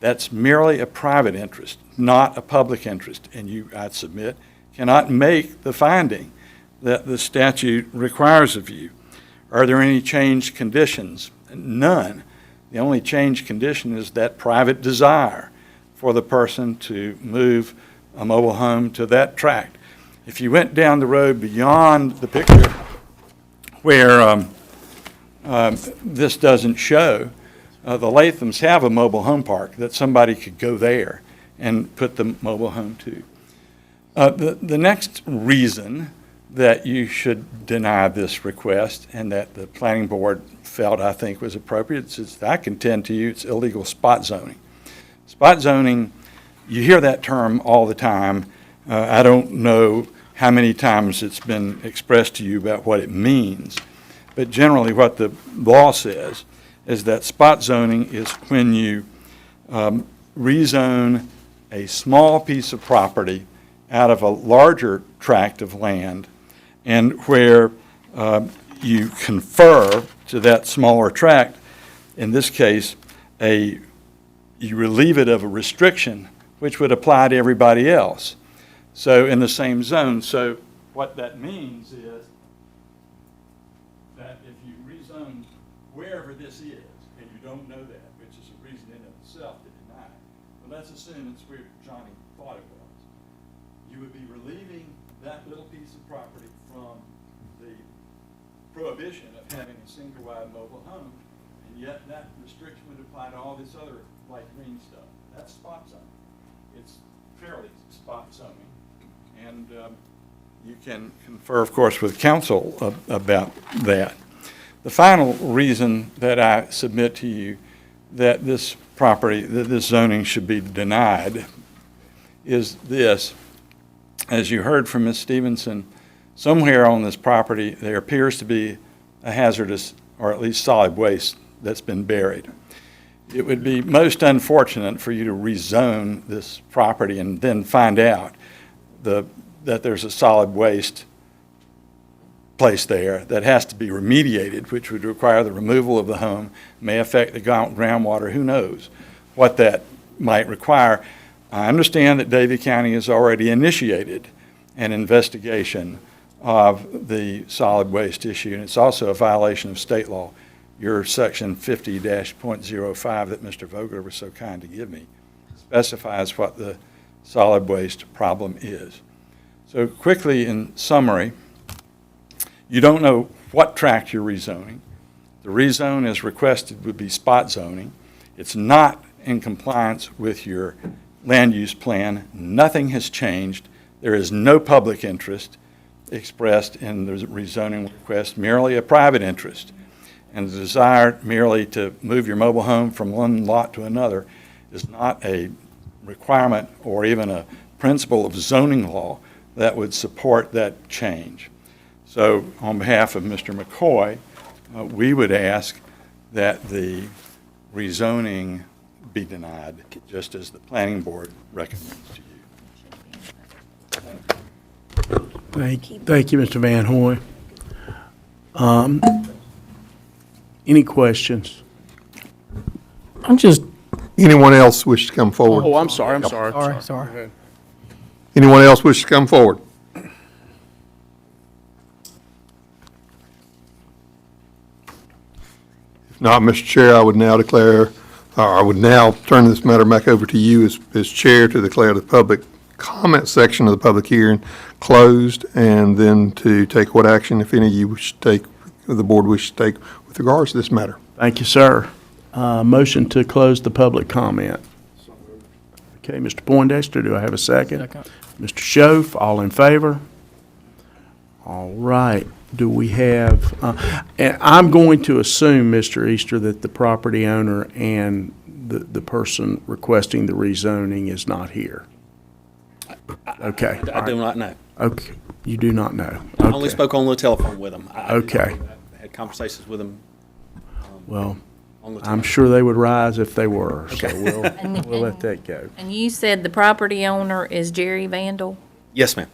That's merely a private interest, not a public interest. And you, I'd submit, cannot make the finding that the statute requires of you. Are there any changed conditions? None. The only changed condition is that private desire for the person to move a mobile home to that tract. If you went down the road beyond the picture where this doesn't show, the Lathams have a mobile home park that somebody could go there and put the mobile home to. The next reason that you should deny this request and that the planning board felt, I think, was appropriate, is I contend to you it's illegal spot zoning. Spot zoning, you hear that term all the time. I don't know how many times it's been expressed to you about what it means, but generally what the law says is that spot zoning is when you rezone a small piece of property out of a larger tract of land, and where you confer to that smaller tract, in this case, you relieve it of a restriction which would apply to everybody else. So in the same zone. So what that means is that if you rezone wherever this is, and you don't know that, which is a reason in itself to deny it, well, let's assume it's where Johnny thought it was. You would be relieving that little piece of property from the prohibition of having a single-wide mobile home, and yet that restriction would apply to all this other light green stuff. That's spot zoning. It's fairly spot zoning, and you can confer, of course, with council about that. The final reason that I submit to you that this property, that this zoning should be denied is this. As you heard from Ms. Stevenson, somewhere on this property there appears to be a hazardous, or at least solid waste, that's been buried. It would be most unfortunate for you to rezone this property and then find out that there's a solid waste place there that has to be remediated, which would require the removal of the home, may affect the groundwater, who knows what that might require. I understand that Davie County has already initiated an investigation of the solid waste issue, and it's also a violation of state law. your section 50-.05 that Mr. Vogler was so kind to give me specifies what the solid waste problem is. So quickly, in summary, you don't know what tract you're rezoning. The rezone as requested would be spot zoning. It's not in compliance with your land use plan. Nothing has changed. There is no public interest expressed in the rezoning request, merely a private interest. And the desire merely to move your mobile home from one lot to another is not a requirement or even a principle of zoning law that would support that change. So on behalf of Mr. McCoy, we would ask that the rezoning be denied, just as the planning board recommends to you. Thank you, Mr. Van Hoy. Any questions? I'm just, Anyone else wish to come forward? Oh, I'm sorry. sorry. Anyone else wish to come forward? If not, Mr. Chair, I would now turn this matter back over to you as chair to declare the public comment section of the public hearing closed, and then to take what action, if any, you wish to take, the board wishes to take with regards to this matter. Thank you, sir. Motion to close the public comment. Okay, Mr. Poindexter, do I have a second? Second. Mr. Schoaf, all in favor? All right. Do we have, and I'm going to assume, Mr. Easter, that the property owner and the person requesting the rezoning is not here. Okay. I do not know. Okay, you do not know. I only Okay. spoke on the telephone with them. Okay. I had conversations with them Well, on the I'm telephone. sure they would rise if they were, so Okay. we'll let that go. And you said the property owner is Jerry Vandal, Yes, ma'am.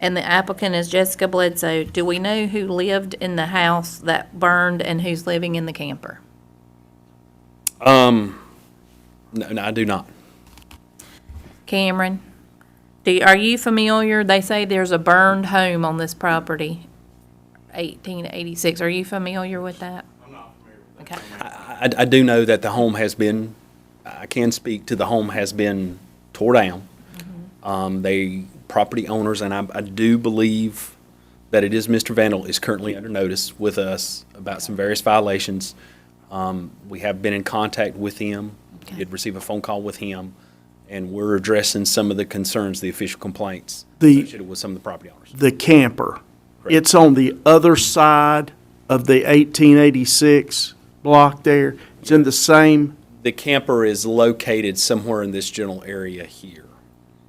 and the applicant is Jessica Bledsoe. Do we know who lived in the house that burned and who's living in the camper? No, I do not. Cameron, are you familiar? They say there's a burned home on this property, 1886. Are you familiar with that? I'm not familiar with that. Okay. I do know that the home has been, I can speak to the home has been tore down. They, property owners, and I do believe that it is Mr. Vandal is currently under notice with us about some various violations. We have been in contact with him, did receive a phone call with him, and we're addressing some of the concerns, the official complaints associated with some of the property owners. The camper, Correct. it's on the other side of the 1886 block there. It's in the same, The camper is located somewhere in this general area here.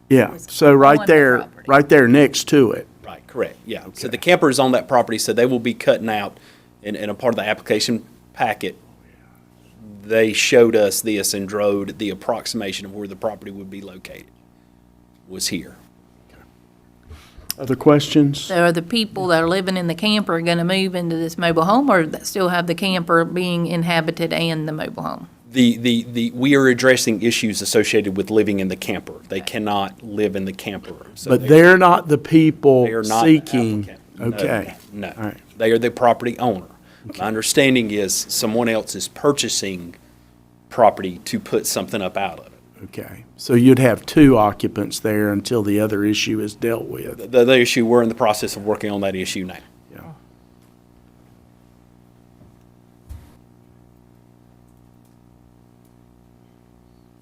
yeah, so on right the there, property. right there next to it. Right, correct, yeah. So the camper is on that property, so they will be cutting out, in a part of the application packet, they showed us this and drew the approximation of where the property would be located, was here. Other questions? So are the people that are living in the camper going to move into this mobile home, or that still have the camper being inhabited and the mobile home? We are addressing issues associated with living in the camper. They cannot live in the camper. So But they're not the they people are not the seeking, applicant. No, okay. No, All right. they are the property owner. My understanding is someone else is purchasing property to put something up out of it. Okay, so you'd have two occupants there until the other issue is dealt with. The issue, we're in the process of working on that issue now. Yeah.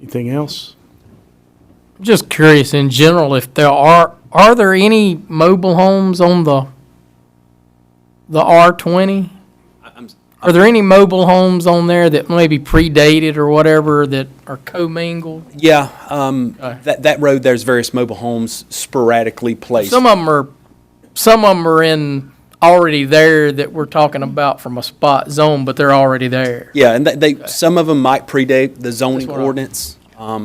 Anything else? Just curious in general, if there are there any mobile homes on the R20? Are there any mobile homes on there that maybe predated or whatever that are commingled? Yeah, Okay. that road, there's various mobile homes sporadically placed. Some of them are in already there that we're talking about from a spot zone, but they're already there. Yeah, and some of them might predate the zoning what I- ordinance.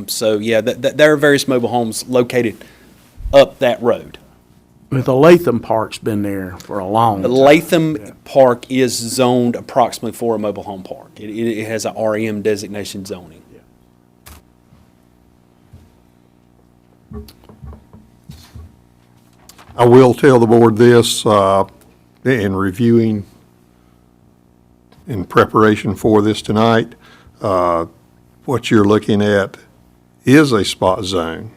So, yeah, there are various mobile homes located up that road. But the Latham Park's been there for a long The time. Latham Park is zoned approximately for a mobile home park. It has a REM designation zoning. I will tell the board this, in reviewing in preparation for this tonight. What you're looking at is a spot zone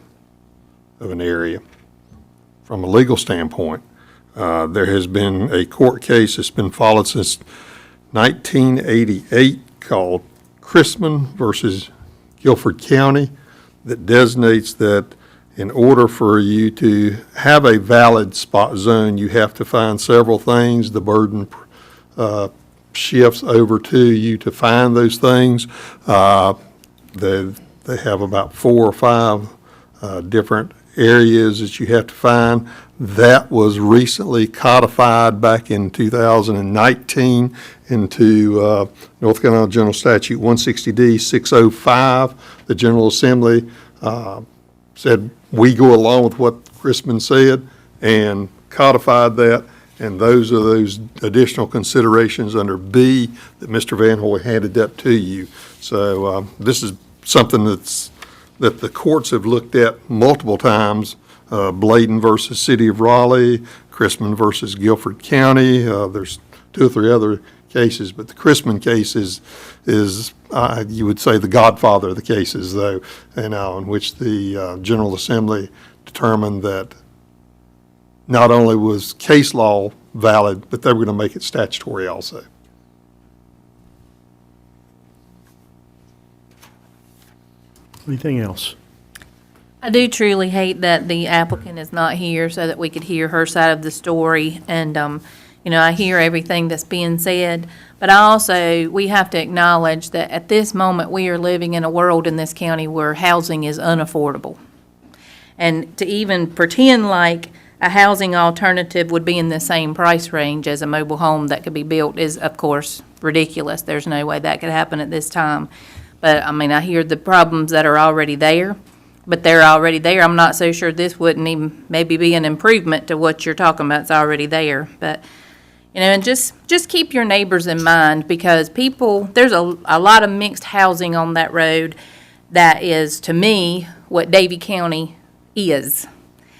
of an area from a legal standpoint. There has been a court case that's been followed since 1988 called Chrisman versus Guilford County that designates that in order for you to have a valid spot zone, you have to find several things. The burden shifts over to you to find those things. They have about 4 or 5 different areas that you have to find. That was recently codified back in 2019 into North Carolina General Statute 160D 605. The General Assembly said, we go along with what Chrisman said and codified that, and those are those additional considerations under B that Mr. Van Hoy handed up to you. So this is something that the courts have looked at multiple times, Bladen versus City of Raleigh, Chrisman versus Guilford County. There's 2 or 3 other cases, but the Chrisman case is you would say the godfather of the cases, though, in which the General Assembly determined that not only was case law valid, but they were going to make it statutory also. Anything else? I do truly hate that the applicant is not here so that we could hear her side of the story. And, I hear everything that's being said, but we have to acknowledge that at this moment, we are living in a world in this county where housing is unaffordable. And to even pretend like a housing alternative would be in the same price range as a mobile home that could be built is, of course, ridiculous. There's no way that could happen at this time. But, I hear the problems that are already there, but they're already there. I'm not so sure this wouldn't even maybe be an improvement to what you're talking about. It's already there. But, and just keep your neighbors in mind, because there's a lot of mixed housing on that road that is, to me, what Davie County is.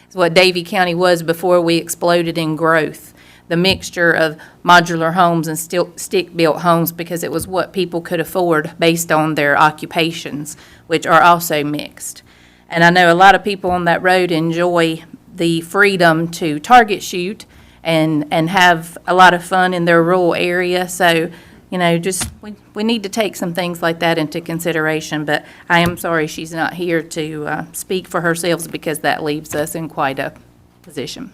It's what Davie County was before we exploded in growth. The mixture of modular homes and stick-built homes, because it was what people could afford based on their occupations, which are also mixed. And I know a lot of people on that road enjoy the freedom to target shoot and have a lot of fun in their rural area. So, we need to take some things like that into consideration. But I am sorry she's not here to speak for herself, because that leaves us in quite a position.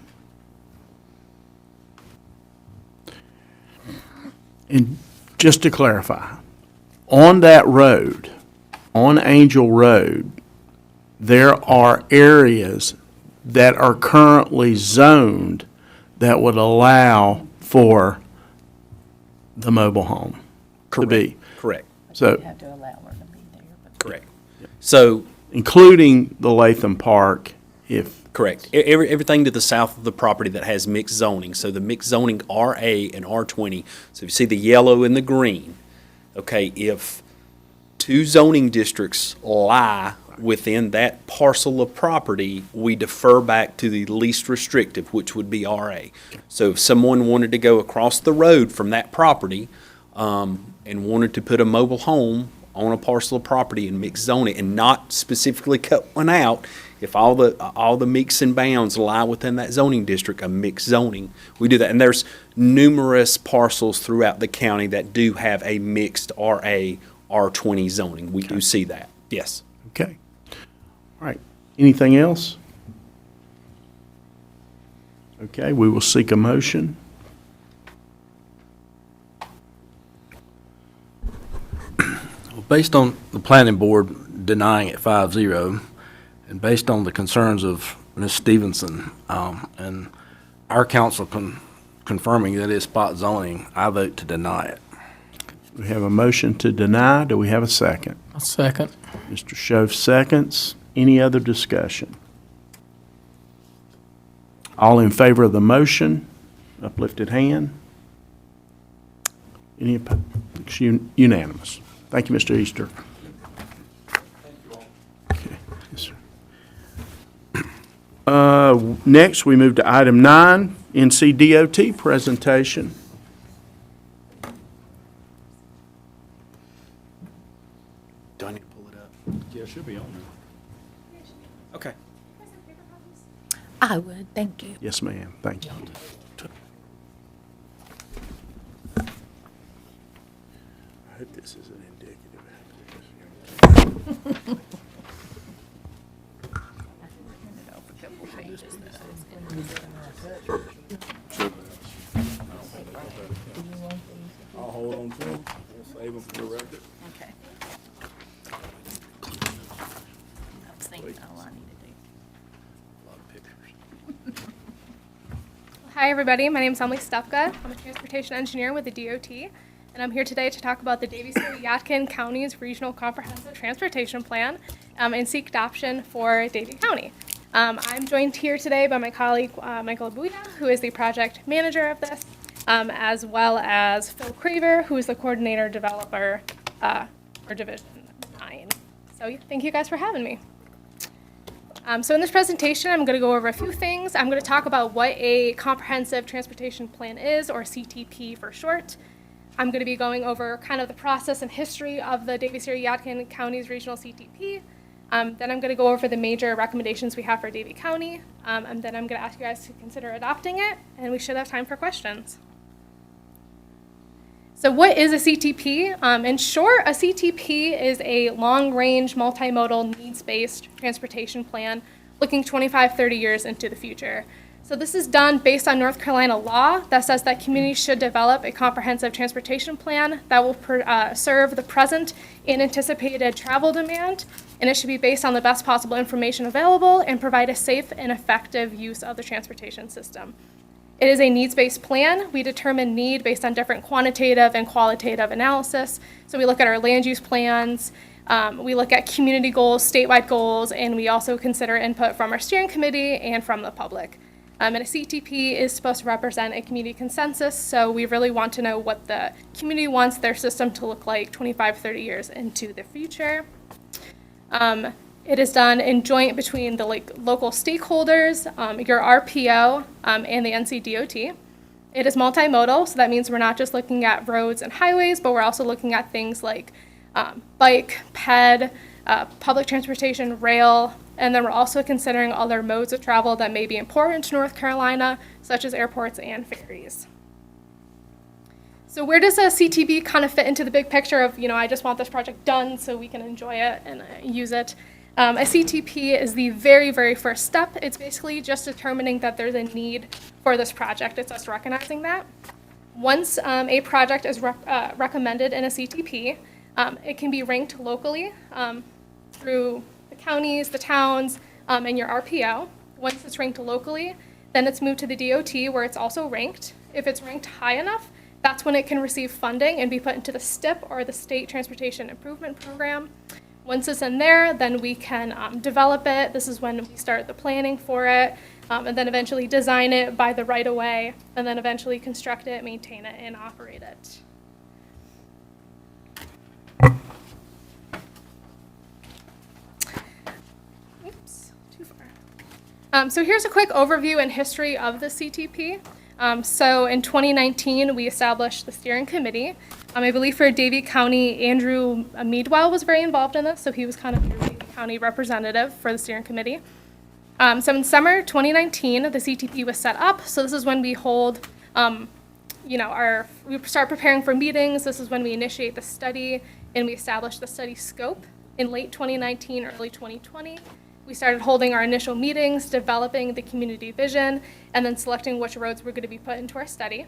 And just to clarify, on that road, on Angel Road, there are areas that are currently zoned that would allow for the mobile home to be. Correct, So, You have to allow her to be there. correct. So, including the Latham Park, if, correct. Everything to the south of the property that has mixed zoning, so the mixed zoning RA and R20, so if you see the yellow and the green, okay, if 2 zoning districts lie within that parcel of property, we defer back to the least restrictive, which would be RA. So if someone wanted to go across the road from that property, and wanted to put a mobile home on a parcel of property and mix zone it and not specifically cut one out, if all the mix and bounds lie within that zoning district, a mixed zoning, we do that. And there's numerous parcels throughout the county that do have a mixed RA, R20 zoning. We do see that, yes. okay. All right. Anything else? Okay, we will seek a motion. Based on the planning board denying it 5-0, and based on the concerns of Ms. Stevenson, and our council confirming that it's spot zoning, I vote to deny it. We have a motion to deny. Do we have a second? A second. Mr. Schoaf seconds. Any other discussion? All in favor of the motion, uplifted hand. Any opposed? It's unanimous. Thank you, Mr. Easter. Okay, yes, sir. Next, we move to item 9, NCDOT presentation. Okay. I would, thank you. Yes, ma'am. Thank you. I hope this is an indicative. I'll hold on to them. We'll save them for the record. Okay. That's all I need to do. A lot of pictures. Hi, everybody. My name is Emily Stepka. I'm a transportation engineer with the DOT, and I'm here today to talk about the Davie-Yadkin County's Regional Comprehensive Transportation Plan and seek adoption for Davie County. I'm joined here today by my colleague, Michael Abuya, who is the project manager of this, as well as Phil Craver, who is the coordinator developer for Division 9. So thank you guys for having me. So in this presentation, I'm going to go over a few things. I'm going to talk about what a comprehensive transportation plan is, or CTP for short. I'm going to be going over kind of the process and history of the Davie-Yadkin County's regional CTP. Then I'm going to go over the major recommendations we have for Davie County. And then I'm going to ask you guys to consider adopting it, and we should have time for questions. So what is a CTP? In short, a CTP is a long-range, multimodal, needs-based transportation plan looking 25, 30 years into the future. So this is done based on North Carolina law that says that communities should develop a comprehensive transportation plan that will serve the present and anticipated travel demand, and it should be based on the best possible information available and provide a safe and effective use of the transportation system. It is a needs-based plan. We determine need based on different quantitative and qualitative analysis. So we look at our land use plans, we look at community goals, statewide goals, and we also consider input from our steering committee and from the public. And a CTP is supposed to represent a community consensus, so we really want to know what the community wants their system to look like 25, 30 years into the future. It is done in joint between the local stakeholders, your RPO, and the NCDOT. It is multimodal, so that means we're not just looking at roads and highways, but we're also looking at things like bike, ped, public transportation, rail, and then we're also considering other modes of travel that may be important to North Carolina, such as airports and ferries. So where does a CTP kind of fit into the big picture of, I just want this project done so we can enjoy it and use it? A CTP is the very, very first step. It's basically just determining that there's a need for this project. It's us recognizing that. Once a project is recommended in a CTP, it can be ranked locally through the counties, the towns, and your RPO. Once it's ranked locally, then it's moved to the DOT where it's also ranked. If it's ranked high enough, that's when it can receive funding and be put into the STIP, or the State Transportation Improvement Program. Once it's in there, then we can develop it. This is when we start the planning for it, and then eventually design it, buy the right-of-way, and then eventually construct it, maintain it, and operate it. Oops, too far. So here's a quick overview and history of the CTP. So in 2019, we established the steering committee. I believe for Davie County, Andrew Meadwell was very involved in this, so he was kind of the Davie County representative for the steering committee. So in summer 2019, the CTP was set up. So this is when we hold, we start preparing for meetings. This is when we initiate the study, and we establish the study scope. In late 2019, early 2020, we started holding our initial meetings, developing the community vision, and then selecting which roads were going to be put into our study.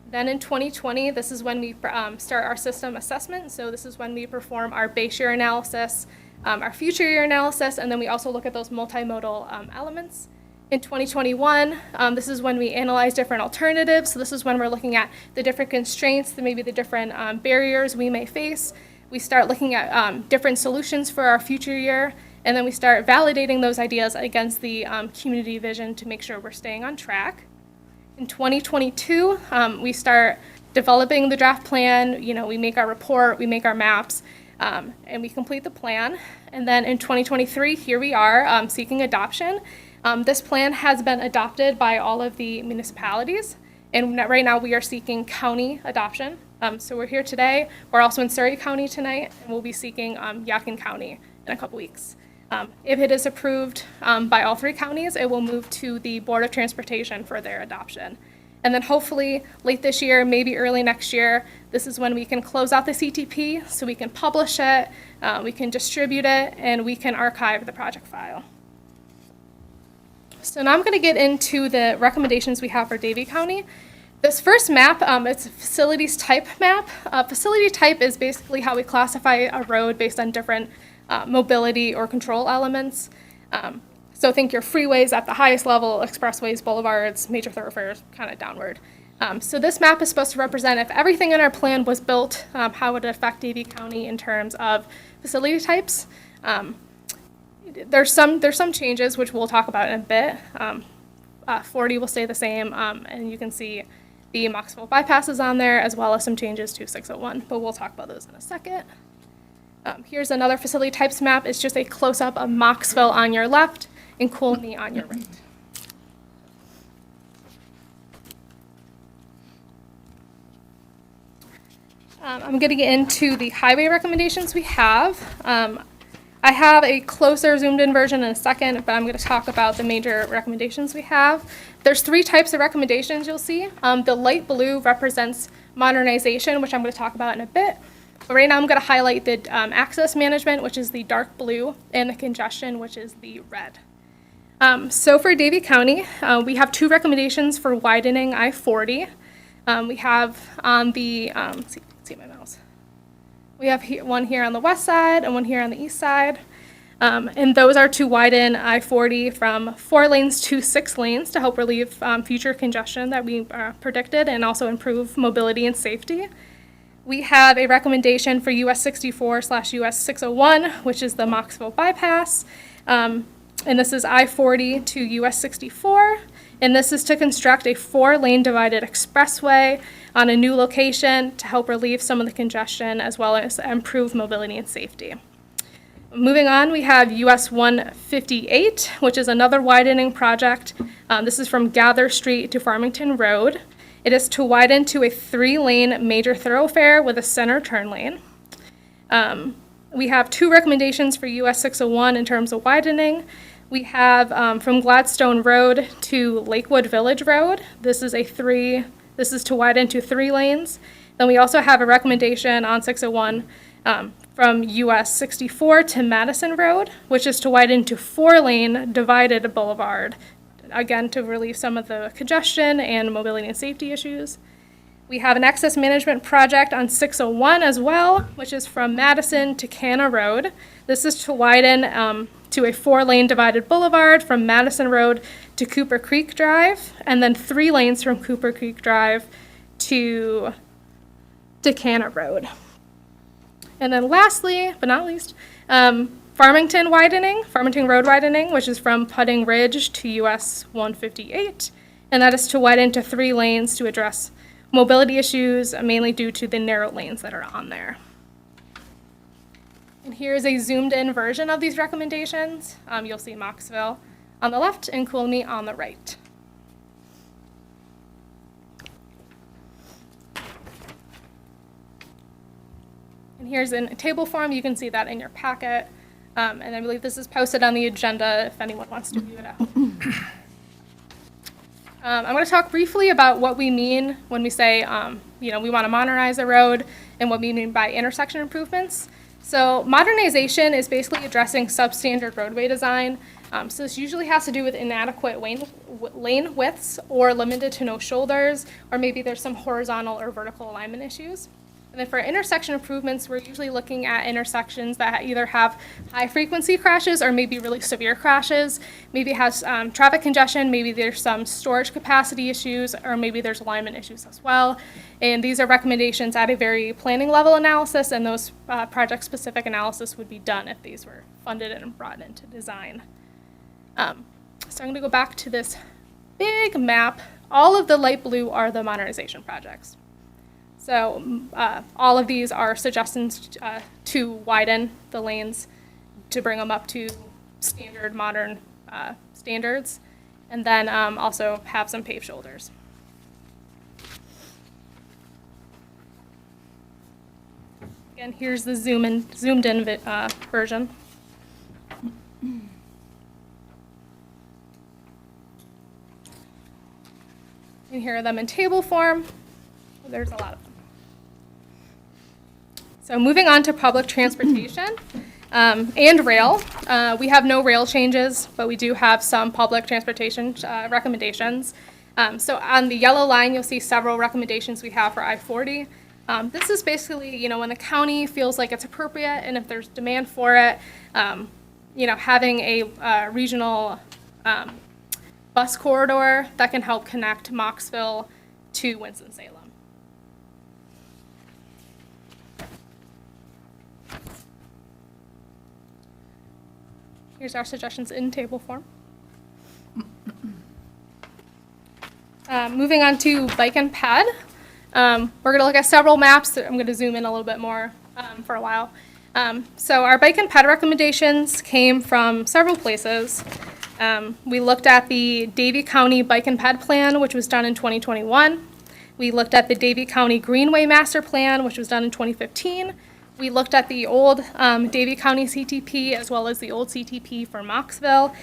Then in 2020, this is when we start our system assessment. So this is when we perform our base year analysis, our future year analysis, and then we also look at those multimodal elements. In 2021, this is when we analyze different alternatives. So this is when we're looking at the different constraints, maybe the different barriers we may face. We start looking at different solutions for our future year, and then we start validating those ideas against the community vision to make sure we're staying on track. In 2022, we start developing the draft plan. We make our report, we make our maps, and we complete the plan. And then in 2023, here we are seeking adoption. This plan has been adopted by all of the municipalities, and right now we are seeking county adoption. So we're here today. We're also in Surrey County tonight, and we'll be seeking Yadkin County in a couple weeks. If it is approved by all three counties, it will move to the Board of Transportation for their adoption. And then hopefully late this year, maybe early next year, this is when we can close out the CTP so we can publish it, we can distribute it, and we can archive the project file. So now I'm going to get into the recommendations we have for Davie County. This first map, it's a facilities type map. Facility type is basically how we classify a road based on different mobility or control elements. So think your freeways at the highest level, expressways, boulevards, major thoroughfares, kind of downward. So this map is supposed to represent if everything in our plan was built, how it would affect Davie County in terms of facility types. There's some changes, which we'll talk about in a bit. 40 will stay the same, and you can see the Moxville bypasses on there, as well as some changes to 601, but we'll talk about those in a second. Here's another facility types map. It's just a close-up of Moxville on your left and Coolney on your right. I'm going to get into the highway recommendations we have. I have a closer zoomed-in version in a second, but I'm going to talk about the major recommendations we have. There's three types of recommendations you'll see. The light blue represents modernization, which I'm going to talk about in a bit. But right now I'm going to highlight the access management, which is the dark blue, and the congestion, which is the red. So for Davie County, we have two recommendations for widening I-40. We have on the, let's see my mouse. We have one here on the west side and one here on the east side. And those are to widen I-40 from 4 lanes to 6 lanes to help relieve future congestion that we predicted and also improve mobility and safety. We have a recommendation for US 64/US 601, which is the Moxville bypass. And this is I-40 to US 64. And this is to construct a 4-lane divided expressway on a new location to help relieve some of the congestion as well as improve mobility and safety. Moving on, we have US 158, which is another widening project. This is from Gather Street to Farmington Road. It is to widen to a 3-lane major thoroughfare with a center turn lane. We have two recommendations for US 601 in terms of widening. We have from Gladstone Road to Lakewood Village Road. This is to widen to 3 lanes. Then we also have a recommendation on 601 from US 64 to Madison Road, which is to widen to 4-lane divided boulevard, again, to relieve some of the congestion and mobility and safety issues. We have an access management project on 601 as well, which is from Madison to Canna Road. This is to widen to a 4-lane divided boulevard from Madison Road to Cooper Creek Drive, and then 3 lanes from Cooper Creek Drive to Canna Road. And then lastly, but not least, Farmington Road widening, which is from Pudding Ridge to US 158, and that is to widen to 3 lanes to address mobility issues, mainly due to the narrow lanes that are on there. And here's a zoomed-in version of these recommendations. You'll see Moxville on the left and Coolney on the right. And here's in table form. You can see that in your packet. And I believe this is posted on the agenda if anyone wants to view it at home. I'm going to talk briefly about what we mean when we say, we want to modernize the road and what we mean by intersection improvements. So modernization is basically addressing substandard roadway design. So this usually has to do with inadequate lane widths or limited to no shoulders, or maybe there's some horizontal or vertical alignment issues. And then for intersection improvements, we're usually looking at intersections that either have high-frequency crashes or maybe really severe crashes. Maybe it has traffic congestion, maybe there's some storage capacity issues, or maybe there's alignment issues as well. And these are recommendations at a very planning level analysis, and those project-specific analysis would be done if these were funded and brought into design. So I'm going to go back to this big map. All of the light blue are the modernization projects. So all of these are suggestions to widen the lanes to bring them up to standard modern standards, and then also have some paved shoulders. Again, here's the zoomed in version. can hear them in table form. There's a lot of them. So moving on to public transportation and rail. We have no rail changes, but we do have some public transportation recommendations. So on the yellow line, you'll see several recommendations we have for I-40. This is basically, you know, when the county feels like it's appropriate and if there's demand for it, you know, having a regional bus corridor that can help connect Moxville to Winston-Salem. Here's our suggestions in table form. Moving on to bike and ped. We're going to look at several maps. I'm going to zoom in a little bit more for a while. So our bike and ped recommendations came from several places. We looked at the Davie County Bike and Ped Plan, which was done in 2021. We looked at the Davie County Greenway Master Plan, which was done in 2015. We looked at the old Davie County CTP as well as the old CTP for Moxville.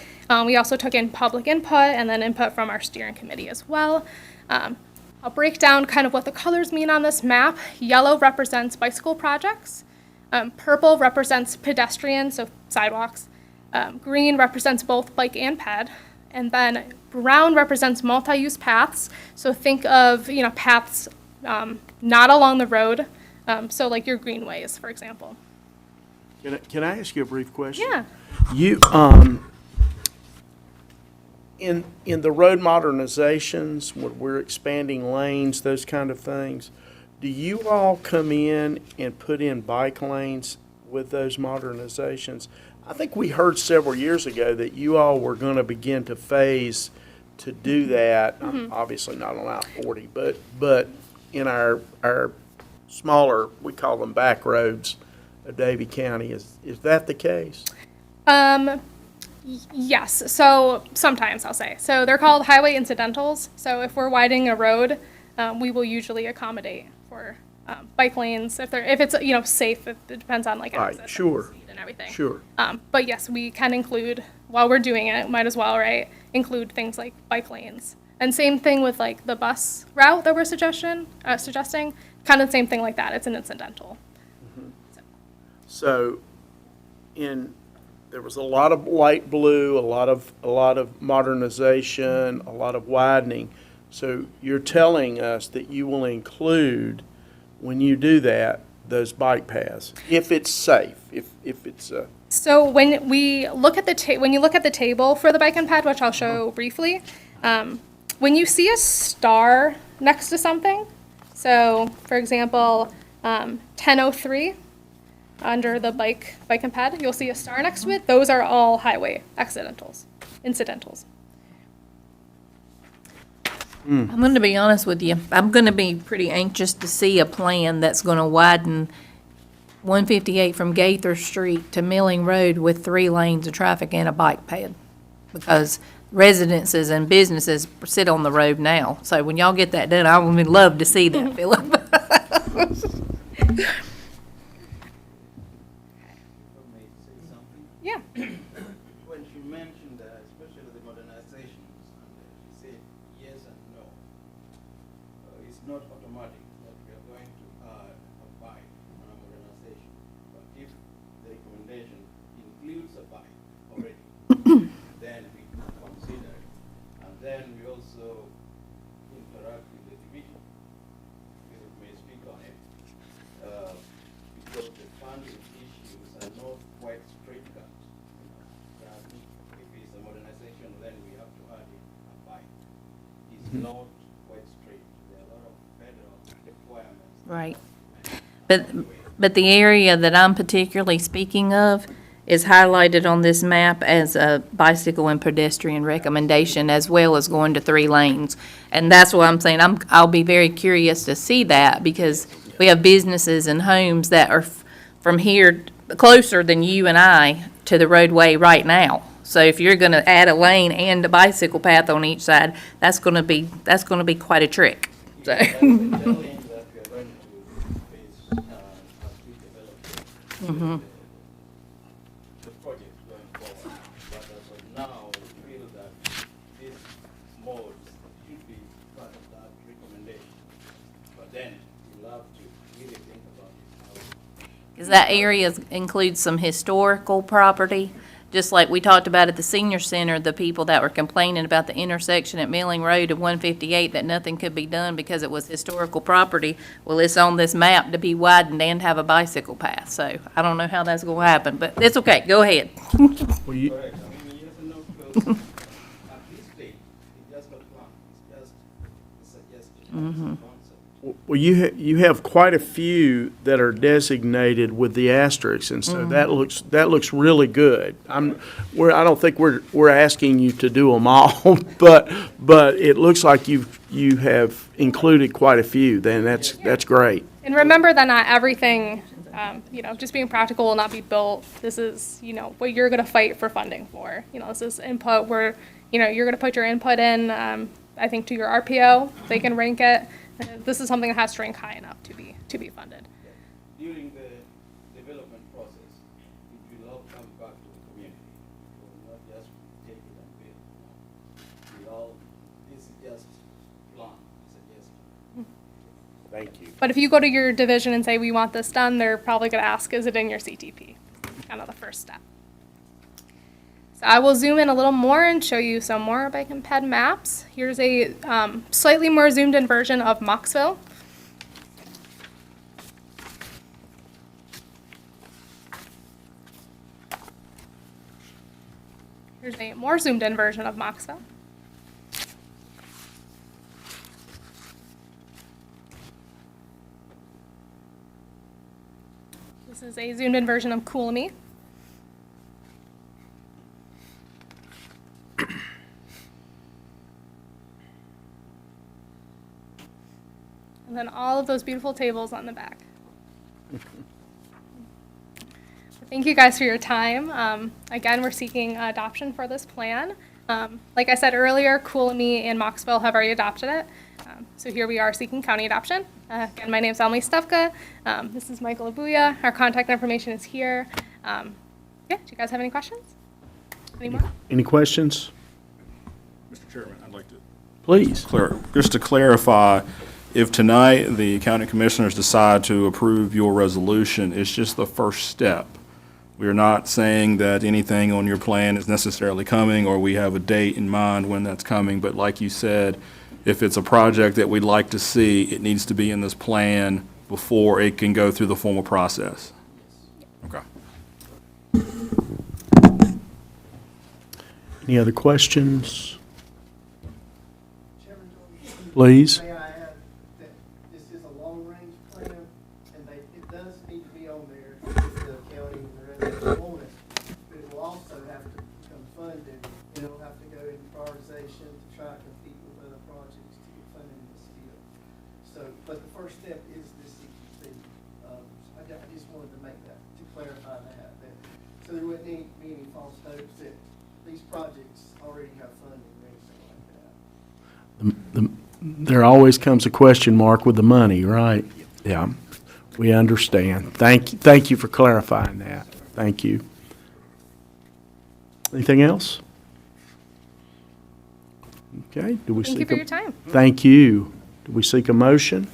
We also took in public input and then input from our steering committee as well. I'll break down kind of what the colors mean on this map. Yellow represents bicycle projects. Purple represents pedestrian, so sidewalks. Green represents both bike and ped. And then brown represents multi-use paths. So think of, you know, paths not along the road. So like your greenways, for example. Can I ask you a brief question? Yeah. You, in the road modernizations, when we're expanding lanes, those kind of things, do you all come in and put in bike lanes with those modernizations? I think we heard several years ago that you all were going to begin to phase to do that. Obviously not on I-40, but in our smaller, we call them back roads of Davie County. Is that the case? Yes, so sometimes I'll say. So they're called highway incidentals. So if we're widening a road, we will usually accommodate for bike lanes if it's, you know, safe. It depends on like Right, access sure. and speed and everything. Sure. But yes, we can include, while we're doing it, might as well, right, include things like bike lanes. And same thing with like the bus route that we're suggesting, kind of the same thing like that. It's an incidental. So, there was a lot of light blue, a lot of modernization, a lot of widening. So you're telling us that you will include, when you do that, those bike paths, if it's safe, if it's So when we look at when you look at the table for the bike and ped, which I'll show briefly, when you see a star next to something, so for example, 1003 under the bike and ped, you'll see a star next to it. Those are all highway incidentals. I'm going to be honest with you. I'm going to be pretty anxious to see a plan that's going to widen 158 from Gaither Street to Milling Road with 3 lanes of traffic and a bike pad, because residences and businesses sit on the road now. So when y'all get that done, I would love to see that, Philip. Yeah. When she mentioned, especially the modernizations, she said yes and no. It's not automatic that we are going to add a bike on a modernization. But if the recommendation includes a bike already, then we could consider it. And then we also interact with the division. We may speak on it. Because the funding issues are not quite straight cut. If it's a modernization, then we have to add a bike. It's not quite straight. There are a lot of federal requirements. Right. But the area that I'm particularly speaking of is highlighted on this map as a bicycle and pedestrian recommendation, as well as going to 3 lanes. And that's what I'm saying. I'll be very curious to see that, because we have businesses and homes that are from here closer than you and I to the roadway right now. So if you're going to add a lane and a bicycle path on each side, that's going to be quite a trick. So. That's the challenge that we are going to face as we develop the project going forward. But as of now, we feel that these modes should be part of that Because that area includes some historical property, just like we talked about at the senior center, the people that were complaining about the intersection at Milling Road and 158, that nothing could be done because it was historical property. Well, it's on this map to be widened and have a bicycle path, so I don't know how that's gonna happen, but it's okay, go ahead. Well, you- Correct. I mean, yes and no, because at this stage, it just got planned. It's just a suggestion. It's a concept. Well, you have quite a few that are designated with the asterisks, and so that looks really good. I don't think we're asking you to do them all, but it looks like you have included quite a few. Then that's great. And remember that not everything, just being practical will not be built. This is, what you're going to fight for funding for. This is input where, you're going to put your input in, I think, to your RPO. They can rank it. This is something that has to rank high enough to be funded. During the development process, it will all come back to the community. We will not just take it and build. This is just plan, suggestion. Thank you. But if you go to your division and say, we want this done, they're probably going to ask, is it in your CTP? Kind of the first step. So I will zoom in a little more and show you some more bike and ped maps. Here's a slightly more zoomed in version of Moxville. Here's a more zoomed in version of Moxville. This is a zoomed in version of Coolamy. And then all of those beautiful tables on the back. Thank you guys for your time. Again, we're seeking adoption for this plan. Like I said earlier, Coolamy and Moxville have already adopted it. So here we are seeking county adoption. Again, my name is Emily Stufka. This is Michael Abuya. Our contact information is here. Do you guys have any questions? Any more? Any questions? Mr. Chairman, I'd like to Please. just to clarify, if tonight the county commissioners decide to approve your resolution, it's just the first step. We are not saying that anything on your plan is necessarily coming, or we have a date in mind when that's coming, but like you said, if it's a project that we'd like to see, it needs to be in this plan before it can go through the formal process. Okay. Any other questions? Please. May I add that this is a long-range plan, and it does need to be on there if the county and the residents want it, but it will also have to become funded, and it'll have to go into prioritization to try to compete with other projects to get funding in this deal. So, but the first step is this CTP. I just wanted to make that, to clarify that, so there wouldn't be any false hopes that these projects already have funding or anything like that. There always comes a question mark with the money, right? Yeah, we understand. Thank you for clarifying that. Thank you. Anything else? Okay, do we seek Thank you for your time. Thank you. Do we seek a motion?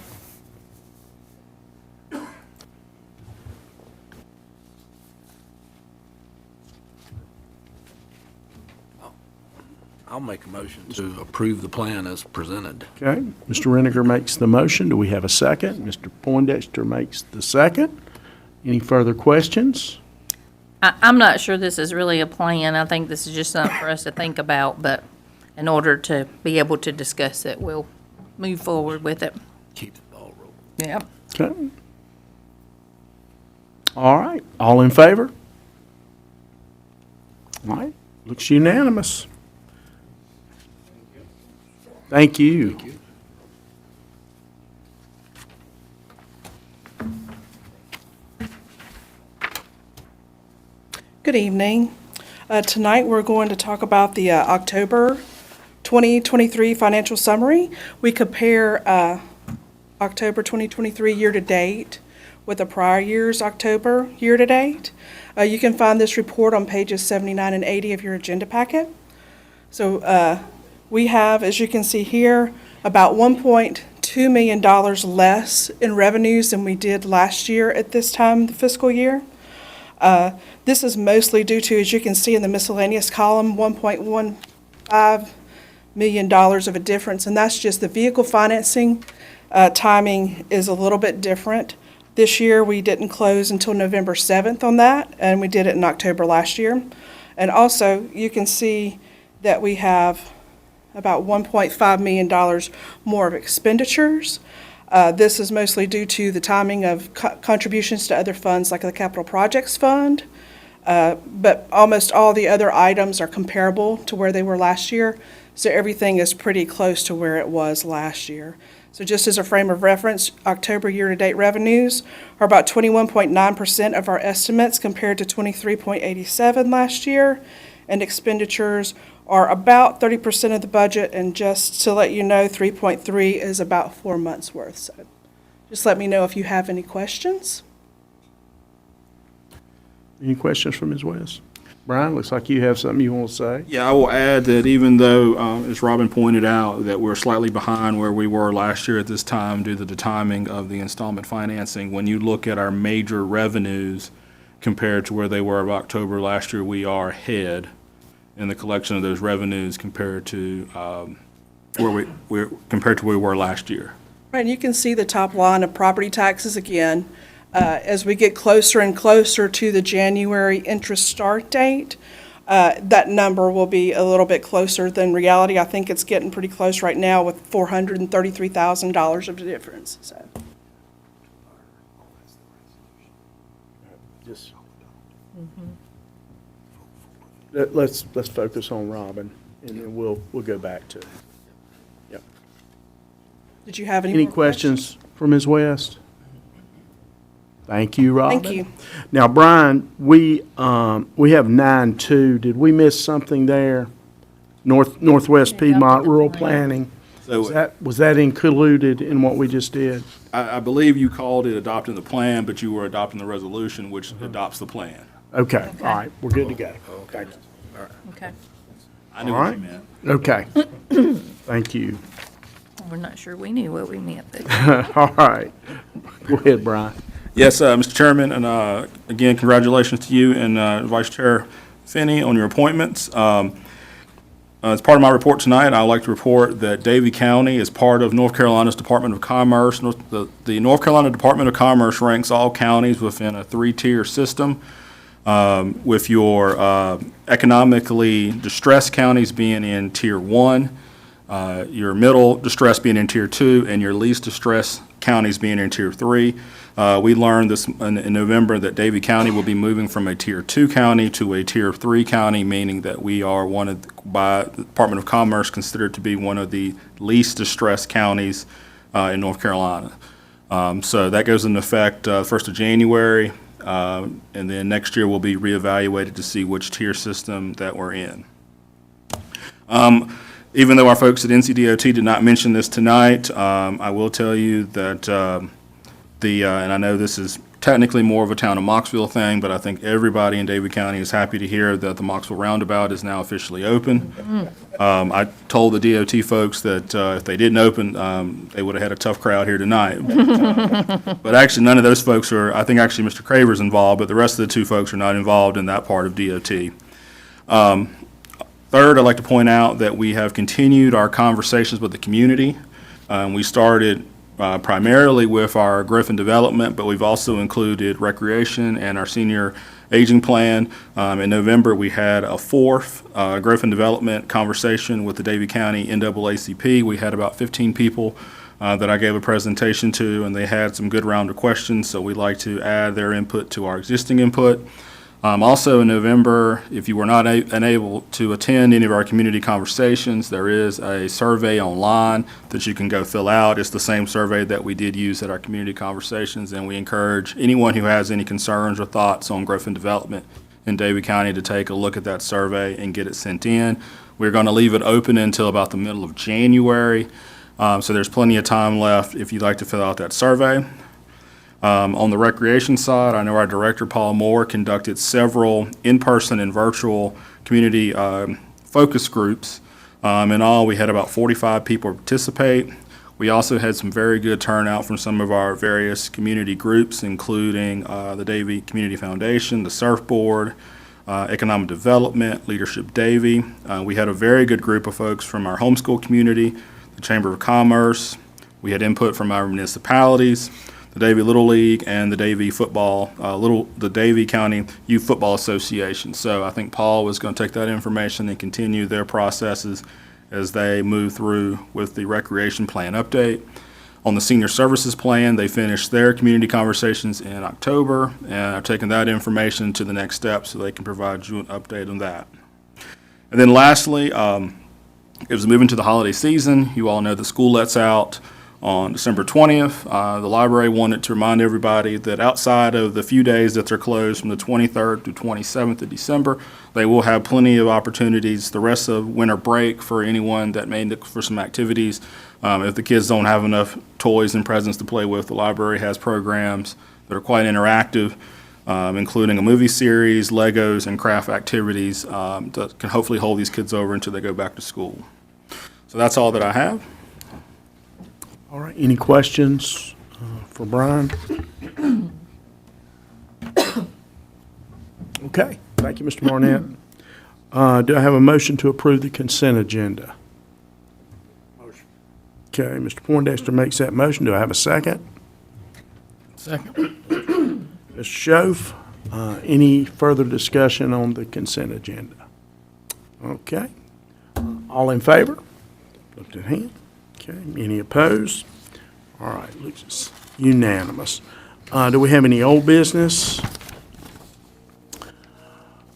I'll make a motion to approve the plan as presented. Okay, Mr. Reniger makes the motion. Do we have a second? Mr. Poindexter makes the second. Any further questions? I'm not sure this is really a plan. I think this is just something for us to think about, but in order to be able to discuss it, we'll move forward with it. Keep the ball rolling. Yeah. Okay. All right, all in favor? All right, looks unanimous. Thank you. Good evening. Tonight, we're going to talk about the October 2023 financial summary. We compare October 2023 year-to-date with the prior year's October year-to-date. You can find this report on pages 79 and 80 of your agenda packet. So we have, as you can see here, about $1.2 $2 million less in revenues than we did last year at this time of the fiscal year. This is mostly due to, as you can see in the miscellaneous column, $1.15 million of a difference, and that's just the vehicle financing. Timing is a little bit different. This year, we didn't close until November 7th on that, and we did it in October last year. And also, you can see that we have about $1.5 million more of expenditures. This is mostly due to the timing of contributions to other funds like the Capital Projects Fund. But almost all the other items are comparable to where they were last year. So everything is pretty close to where it was last year. So just as a frame of reference, October year-to-date revenues are about 21.9% of our estimates compared to 23.87 last year. And expenditures are about 30% of the budget, and just to let you know, 3.3 is about 4 months' worth. So just let me know if you have any questions. Any questions from Ms. West? Brian, looks like you have something you want to say. Yeah, I will add that even though, as Robin pointed out, that we're slightly behind where we were last year at this time due to the timing of the installment financing, when you look at our major revenues compared to where they were of October last year, we are ahead in the collection of those revenues compared to where we were last year. Right, and you can see the top line of property taxes again. As we get closer and closer to the January interest start date, that number will be a little bit closer than reality. I think it's getting pretty close right now with $433,000 of the difference, so. Let's focus on Robin, and then we'll go back to it. Yep. Did you have any Any more questions for Ms. West? Thank you, Robin. Thank you. Now, Brian, we have 9.2. Did we miss something there? Northwest Piedmont Rural Planning. So Was that included in what we just did? I believe you called it adopting the plan, but you were adopting the resolution, which adopts the plan. Okay, all right, we're good to go. Okay. Okay. I knew All what right. you meant. Okay. Thank you. We're not sure we knew what we meant, but All right. Go ahead, Brian. Yes, Mr. Chairman, and again, congratulations to you and Vice Chair Finney on your appointments. As part of my report tonight, I would like to report that Davie County is part of North Carolina's Department of Commerce. The North Carolina Department of Commerce ranks all counties within a three-tier system, with your economically distressed counties being in Tier 1, your middle distressed being in Tier 2, and your least distressed counties being in Tier 3. We learned this in November that Davie County will be moving from a Tier 2 county to a Tier 3 county, meaning that we are by the Department of Commerce, considered to be one of the least distressed counties in North Carolina. So that goes into effect 1st of January, and then next year we'll be reevaluated to see which tier system that we're in. Even though our folks at NCDOT did not mention this tonight, I will tell you that and I know this is technically more of a town of Mocksville thing, but I think everybody in Davie County is happy to hear that the Mocksville Roundabout is now officially open. I told the DOT folks that if they didn't open, they would have had a tough crowd here tonight. But actually, none of those folks are, I think actually Mr. Craver's involved, but the rest of the two folks are not involved in that part of DOT. Third, I'd like to point out that we have continued our conversations with the community. We started primarily with our growth and development, but we've also included recreation and our senior aging plan. In November, we had a fourth growth and development conversation with the Davie County NAACP. We had about 15 people that I gave a presentation to, and they had some good round of questions, so we'd like to add their input to our existing input. Also in November, if you were not unable to attend any of our community conversations, there is a survey online that you can go fill out. It's the same survey that we did use at our community conversations, and we encourage anyone who has any concerns or thoughts on growth and development in Davie County to take a look at that survey and get it sent in. We're going to leave it open until about the middle of January, so there's plenty of time left if you'd like to fill out that survey. On the recreation side, I know our director, Paul Moore, conducted several in-person and virtual community focus groups. In all, we had about 45 people participate. We also had some very good turnout from some of our various community groups, including the Davie Community Foundation, the Surfboard, Economic Development, Leadership Davie. We had a very good group of folks from our homeschool community, the Chamber of Commerce. We had input from our municipalities, the Davie Little League, and the Davie the Davie County Youth Football Association. So I think Paul was going to take that information and continue their processes as they move through with the recreation plan update. On the senior services plan, they finished their community conversations in October, and I've taken that information to the next step so they can provide you an update on that. And then lastly, it was moving to the holiday season. You all know the school lets out on December 20th. The library wanted to remind everybody that outside of the few days that they're closed from the 23rd to 27th of December, they will have plenty of opportunities the rest of winter break for anyone that may look for some activities. If the kids don't have enough toys and presents to play with, the library has programs that are quite interactive, including a movie series, Legos, and craft activities that can hopefully hold these kids over until they go back to school. So that's all that I have. All right, any questions for Brian? Okay, thank you, Mr. Barnett. Do I have a motion to approve the consent agenda? Motion. Okay, Mr. Poindexter makes that motion. Do I have a second? Second. Mr. Schoaf, any further discussion on the consent agenda? Okay. All in favor? Lift your hand. Okay, any opposed? All right, looks unanimous. Do we have any old business?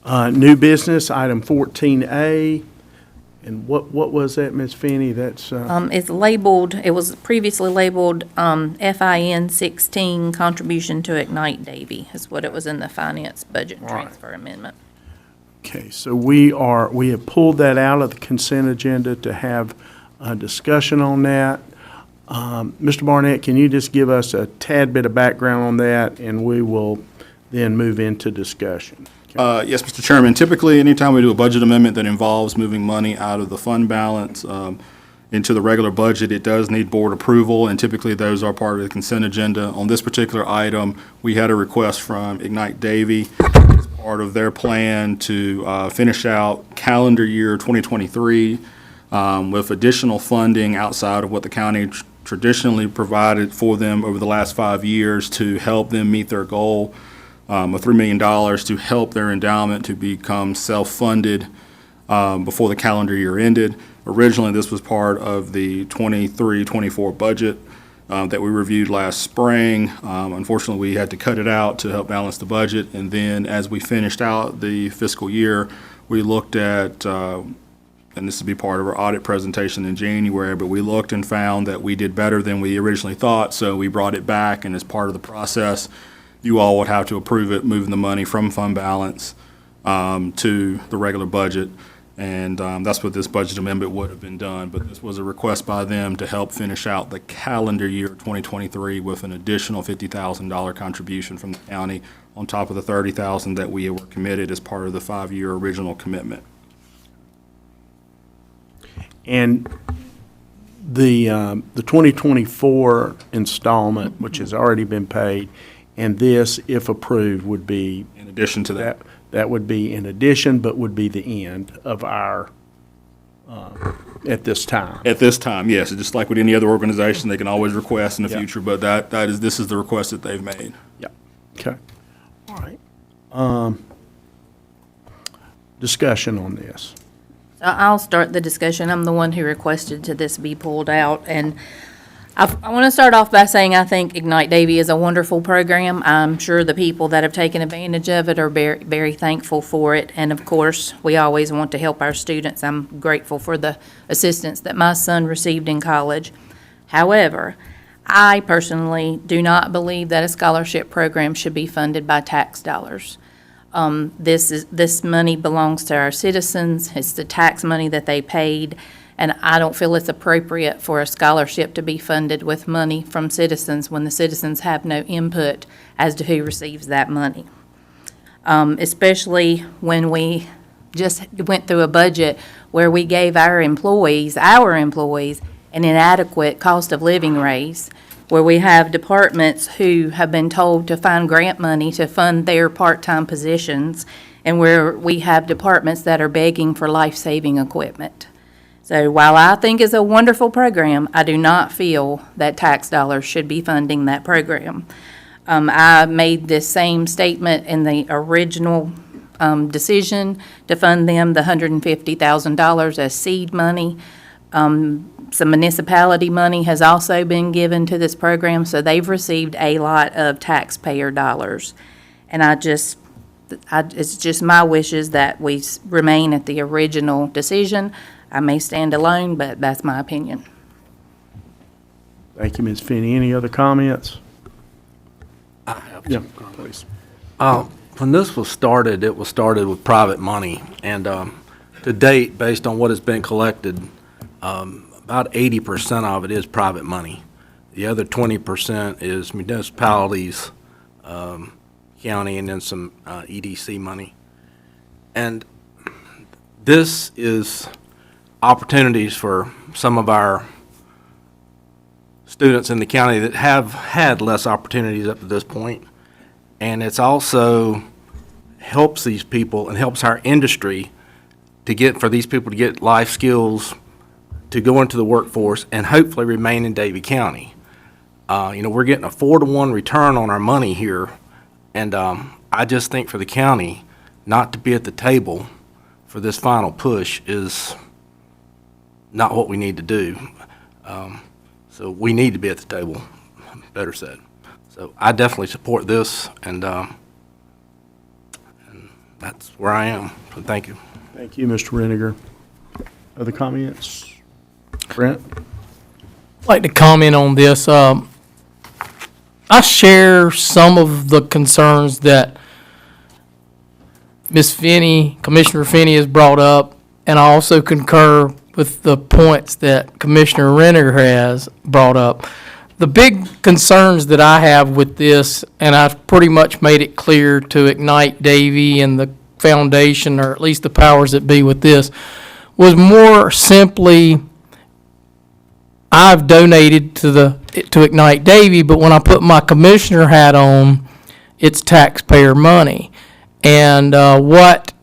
New business, item 14A. And what was that, Ms. Finney? That's, It's labeled, it was previously labeled FIN 16, contribution to Ignite Davie, is what it was in the finance budget All right. transfer amendment. okay, so we have pulled that out of the consent agenda to have a discussion on that. Mr. Barnett, can you just give us a tad bit of background on that, and we will then move into discussion? Yes, Mr. Chairman, typically, anytime we do a budget amendment that involves moving money out of the fund balance into the regular budget, it does need board approval, and typically those are part of the consent agenda. On this particular item, we had a request from Ignite Davie as part of their plan to finish out calendar year 2023 with additional funding outside of what the county traditionally provided for them over the last 5 years to help them meet their goal of $3 million to help their endowment to become self-funded before the calendar year ended. Originally, this was part of the 23-24 budget that we reviewed last spring. Unfortunately, we had to cut it out to help balance the budget. And then as we finished out the fiscal year, we looked at, and this would be part of our audit presentation in January, but we looked and found that we did better than we originally thought, so we brought it back, and as part of the process, you all would have to approve it, moving the money from fund balance to the regular budget. And that's what this budget amendment would have been done. But this was a request by them to help finish out the calendar year 2023 with an additional $50,000 contribution from the county on top of the $30,000 that we were committed as part of the 5-year original commitment. And the 2024 installment, which has already been paid, and this, if approved, would be. In addition to that. That would be in addition, but would be the end of our, at this time. At this time, yes. Just like with any other organization, they can always request in the Yeah. future, but this is the request that they've made. Yeah, okay. All right. Discussion on this. So I'll start the discussion. I'm the one who requested to this be pulled out, and I want to start off by saying I think Ignite Davie is a wonderful program. I'm sure the people that have taken advantage of it are very, very thankful for it. And of course, we always want to help our students. I'm grateful for the assistance that my son received in college. However, I personally do not believe that a scholarship program should be funded by tax dollars. This money belongs to our citizens. It's the tax money that they paid. And I don't feel it's appropriate for a scholarship to be funded with money from citizens when the citizens have no input as to who receives that money. Especially when we just went through a budget where we gave our employees an inadequate cost of living raise, where we have departments who have been told to find grant money to fund their part-time positions, and where we have departments that are begging for life-saving equipment. So while I think it's a wonderful program, I do not feel that tax dollars should be funding that program. I made this same statement in the original decision to fund them the $150,000 as seed money. Some municipality money has also been given to this program, so they've received a lot of taxpayer dollars. And it's just my wishes that we remain at the original decision. I may stand alone, but that's my opinion. Thank you, Ms. Finney. Any other comments? I have Yeah, some comments. please. When this was started, it was started with private money, and to date, based on what has been collected, about 80% of it is private money. The other 20% is municipalities, county, and then some EDC money. And this is opportunities for some of our students in the county that have had less opportunities up to this point. And it's also helps these people and helps our industry for these people to get life skills, to go into the workforce, and hopefully remain in Davie County. We're getting a 4-to-1 return on our money here, and I just think for the county not to be at the table for this final push is not what we need to do. So we need to be at the table, better said. So I definitely support this, and that's where I am. So thank you. Thank you, Mr. Reniger. Other comments? Brent? I'd like to comment on this. I share some of the concerns that Ms. Finney, Commissioner Finney has brought up, and I also concur with the points that Commissioner Renner has brought up. The big concerns that I have with this, and I've pretty much made it clear to Ignite Davie and the foundation, or at least the powers that be with this, was more simply, I've donated to Ignite Davie, but when I put my commissioner hat on, it's taxpayer money. And what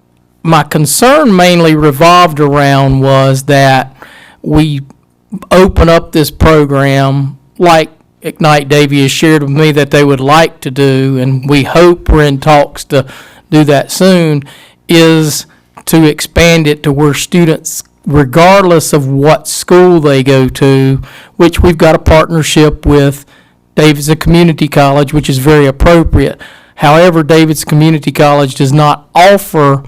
my concern mainly revolved around was that we open up this program like Ignite Davie has shared with me that they would like to do, and we hope we're in talks to do that soon, is to expand it to where students, regardless of what school they go to, which we've got a partnership with Davidson Community College, which is very appropriate. However, Davidson Community College does not offer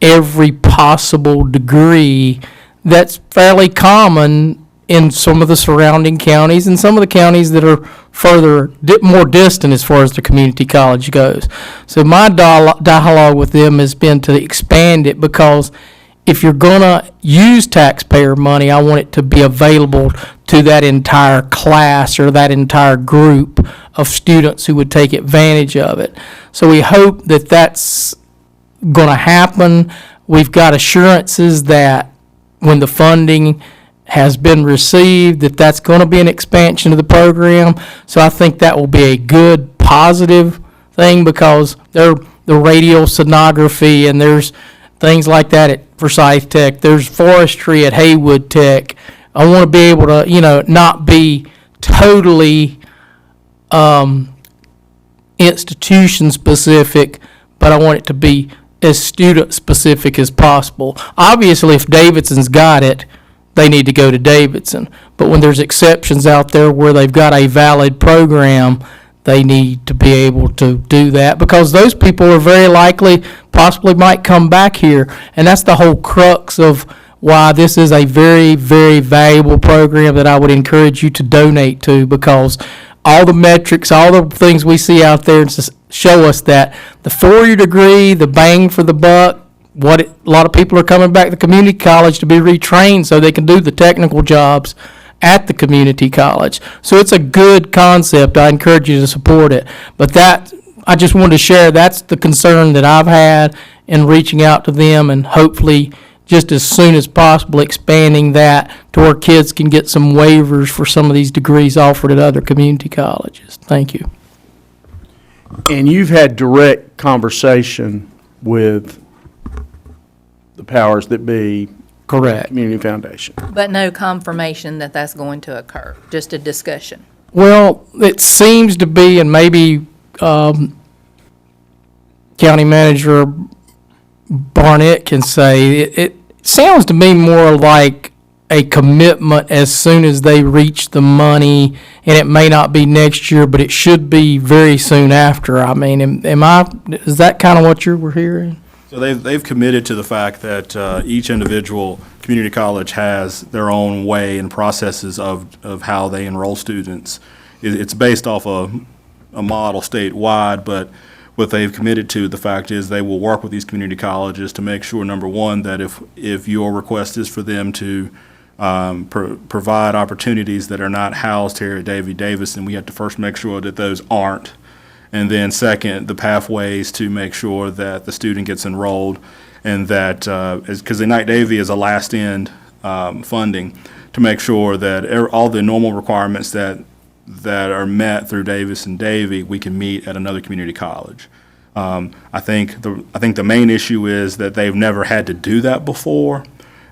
every possible degree that's fairly common in some of the surrounding counties and some of the counties that are further, more distant as far as the community college goes. So my dialogue with them has been to expand it, because if you're going to use taxpayer money, I want it to be available to that entire class or that entire group of students who would take advantage of it. So we hope that that's going to happen. We've got assurances that when the funding has been received, that that's going to be an expansion of the program. So I think that will be a good, positive thing, because the radial sonography and there's things like that at Forsyth Tech. There's forestry at Haywood Tech. I want to be able to, not be totally institution specific, but I want it to be as student specific as possible. Obviously, if Davidson's got it, they need to go to Davidson. But when there's exceptions out there where they've got a valid program, they need to be able to do that, because those people are very likely, possibly might come back here. And that's the whole crux of why this is a very, very valuable program that I would encourage you to donate to, because all the metrics, all the things we see out there show us that the 4-year degree, the bang for the buck, a lot of people are coming back to community college to be retrained so they can do the technical jobs at the community college. So it's a good concept. I encourage you to support it. But I just wanted to share, that's the concern that I've had in reaching out to them, and hopefully just as soon as possible, expanding that to where kids can get some waivers for some of these degrees offered at other community colleges. Thank you. And you've had direct conversation with the powers that be, Correct. Community Foundation. But no confirmation that that's going to occur, just a discussion. Well, it seems to be, and maybe County Manager Barnett can say, it sounds to me more like a commitment as soon as they reach the money, and it may not be next year, but it should be very soon after. I mean, is that kind of what you were hearing? So they've committed to the fact that each individual community college has their own way and processes of how they enroll students. It's based off a model statewide, but what they've committed to, the fact is they will work with these community colleges to make sure, number one, that if your request is for them to provide opportunities that are not housed here at Davie Davis, then we have to first make sure that those aren't. And then second, the pathways to make sure that the student gets enrolled, and that, because Ignite Davie is a last-end funding, to make sure that all the normal requirements that are met through Davis and Davie, we can meet at another community college. I think the main issue is that they've never had to do that before,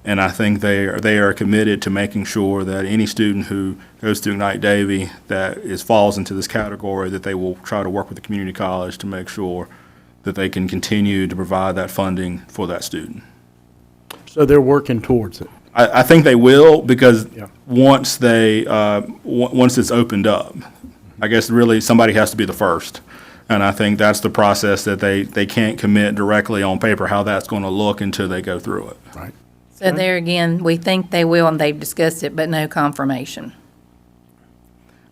and I think they are committed to making sure that any student who goes through Ignite Davie that falls into this category, that they will try to work with the community college to make sure that they can continue to provide that funding for that student. So they're working towards it. I think they will, because once it's opened up, I guess really somebody has to be the first. And I think that's the process that they can't commit directly on paper how that's going to look until they go through it. Right. So there again, we think they will, and they've discussed it, but no confirmation.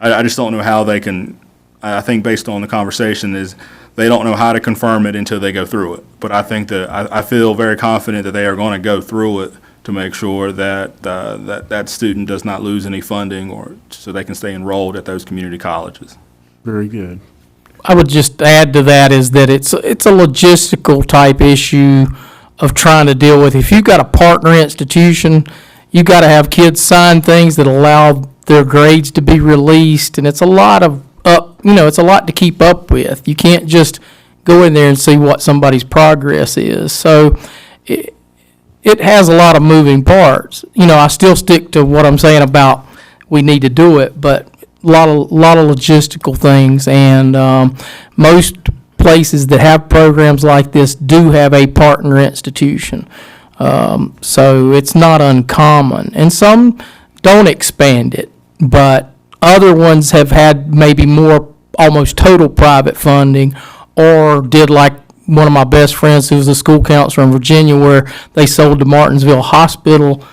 I just don't know how they can, I think based on the conversation is, they don't know how to confirm it until they go through it. But I think that, I feel very confident that they are going to go through it to make sure that that student does not lose any funding, or so they can stay enrolled at those community colleges. Very good. I would just add to that is that it's a logistical type issue of trying to deal with. If you've got a partner institution, you've got to have kids sign things that allow their grades to be released, and it's a lot it's a lot to keep up with. You can't just go in there and see what somebody's progress is. So it has a lot of moving parts. I still stick to what I'm saying about we need to do it, but a lot of logistical things, and most places that have programs like this do have a partner institution. So it's not uncommon. And some don't expand it, but other ones have had maybe more almost total private funding, or did like one of my best friends who was a school counselor in Virginia, where they sold to Martinsville Hospital.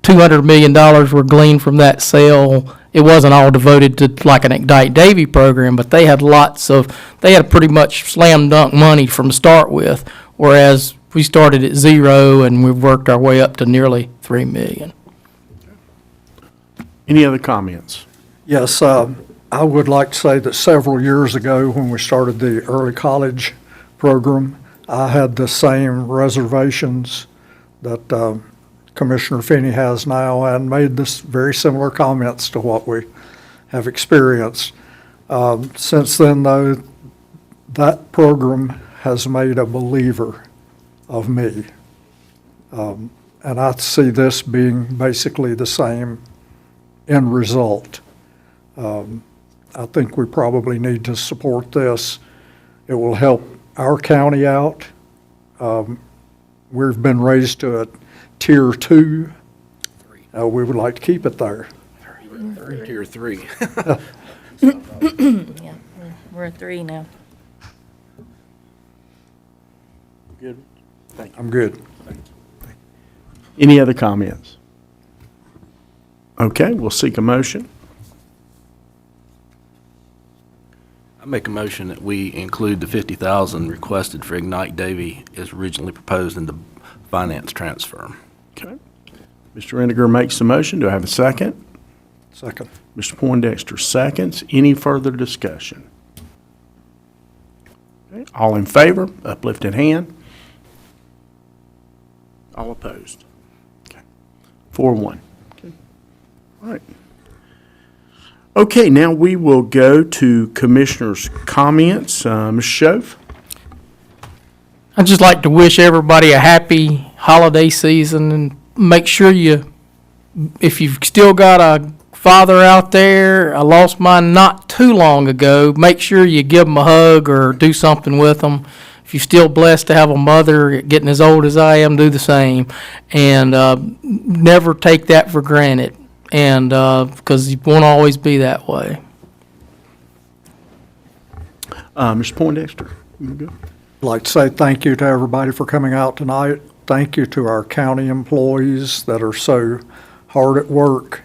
$200 million were gleaned from that sale. It wasn't all devoted to like an Ignite Davie program, but they had pretty much slam dunk money from the start with, whereas we started at zero and we've worked our way up to nearly $3 million. Any other comments? Yes, I would like to say that several years ago, when we started the early college program, I had the same reservations that Commissioner Finney has now, and made this very similar comments to what we have experienced. Since then, though, that program has made a believer of me. And I see this being basically the same end result. I think we probably need to support this. It will help our county out. We've been raised to a Tier 2. We would like to keep it there. Tier 3. Yeah, we're at 3 now. Good. Thank you. I'm good. Any other comments? Okay, we'll seek a motion. I make a motion that we include the $50,000 requested for Ignite Davie as originally proposed in the finance transfer. Okay. Mr. Rendiger makes the motion. Do I have a second? Second. Mr. Poindexter seconds. Any further discussion? Okay. All in favor, uplifted hand. All opposed. 4-1. All right. Okay, now we will go to commissioners' comments. Ms. Shove? I'd just like to wish everybody a happy holiday season and make sure if you've still got a father out there, I lost mine not too long ago, make sure you give them a hug or do something with them. If you're still blessed to have a mother getting as old as I am, do the same. And never take that for granted, and because it won't always be that way. Mr. Poindexter, you wanna go? I'd like to say thank you to everybody for coming out tonight. Thank you to our county employees that are so hard at work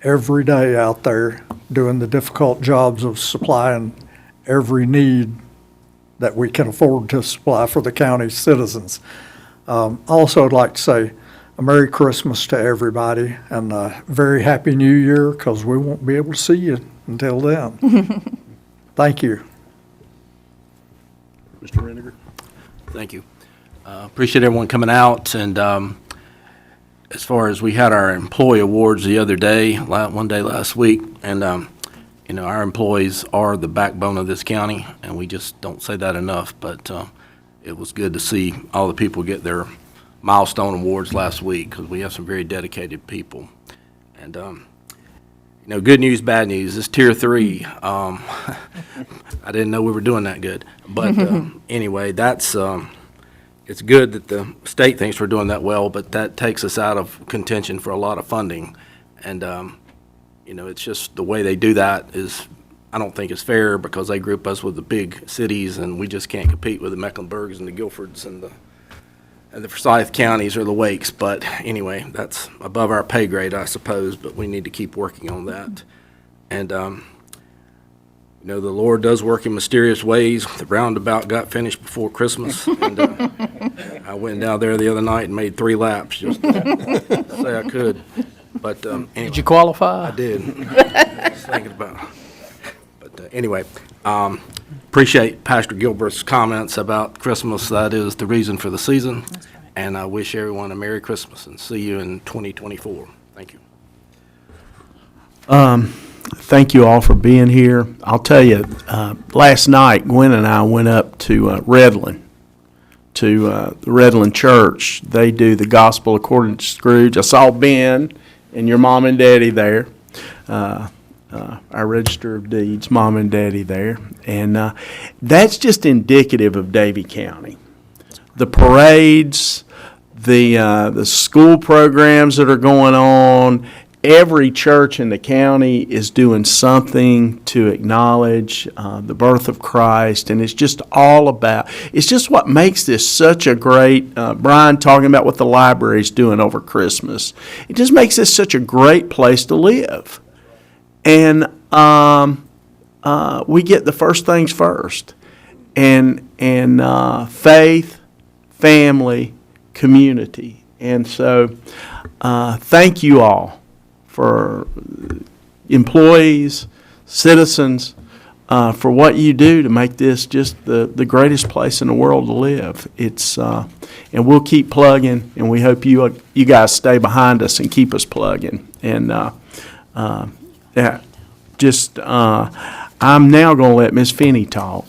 every day out there doing the difficult jobs of supplying every need that we can afford to supply for the county's citizens. Also, I'd like to say a Merry Christmas to everybody and a very Happy New Year, because we won't be able to see you until then. Thank you. Mr. Renninger? Thank you. Appreciate everyone coming out, and as far as we had our employee awards the other day, one day last week, and our employees are the backbone of this county, and we just don't say that enough, but it was good to see all the people get their milestone awards last week, because we have some very dedicated people. And good news, bad news. This Tier 3, I didn't know we were doing that good. But anyway, it's good that the state thinks we're doing that well, but that takes us out of contention for a lot of funding. And, it's just the way they do that is, I don't think it's fair, because they group us with the big cities, and we just can't compete with the Mecklenburgs and the Guilfords and the Forsyth counties or the Wakes. But anyway, that's above our pay grade, I suppose, but we need to keep working on that. And, the Lord does work in mysterious ways. The roundabout got finished before Christmas, and I went down there the other night and made 3 laps just to say I could. But anyway, Did you qualify? I did. I was thinking about it. But anyway, appreciate Pastor Gilbert's comments about Christmas. That is the reason for the season. And I wish everyone a Merry Christmas and see you in 2024. Thank you. Thank you all for being here. I'll tell you, last night, Gwen and I went up to Redland, to the Redland Church. They do the Gospel According to Scrooge. I saw Ben and your mom and daddy there, our Register of Deeds, mom and daddy there. And that's just indicative of Davie County. The parades, the school programs that are going on, every church in the county is doing something to acknowledge the birth of Christ, and it's just what makes this such a great, Brian talking about what the library's doing over Christmas. It just makes this such a great place to live. And we get the first things first. And faith, family, community. And so thank you all, for employees, citizens, for what you do to make this just the greatest place in the world to live. It's and we'll keep plugging, and we hope you guys stay behind us and keep us plugging. And I'm now going to let Miss Finney talk.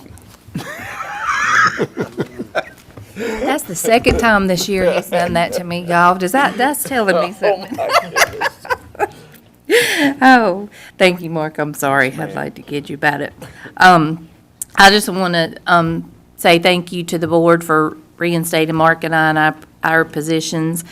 That's the second time this year he's done that to me, y'all. That's telling me something. Oh, thank you, Mark. I'm sorry. I'd like to kid you about it. I just want to say thank you to the board for reinstating Mark and I in our positions.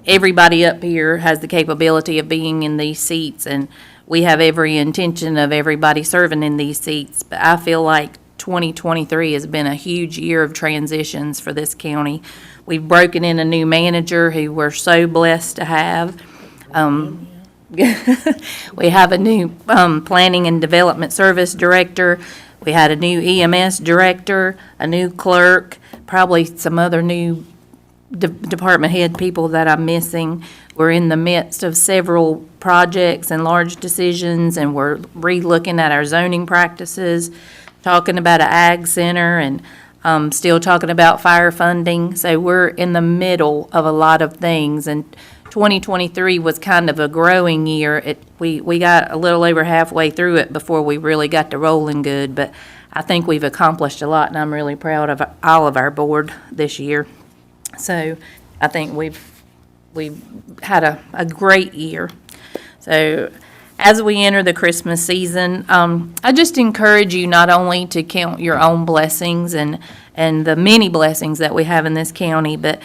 Everybody up here has the capability of being in these seats, and we have every intention of everybody serving in these seats. But I feel like 2023 has been a huge year of transitions for this county. We've broken in a new manager who we're so blessed to have. We have a new Planning and Development Service Director. We had a new EMS Director, a new clerk, probably some other new department head people that I'm missing. We're in the midst of several projects and large decisions, and we're re-looking at our zoning practices, talking about an ag center, and still talking about fire funding. So we're in the middle of a lot of things, and 2023 was kind of a growing year. We got a little over halfway through it before we really got to rolling good, but I think we've accomplished a lot, and I'm really proud of all of our board this year. So I think we've had a great year. So as we enter the Christmas season, I just encourage you not only to count your own blessings and the many blessings that we have in this county, but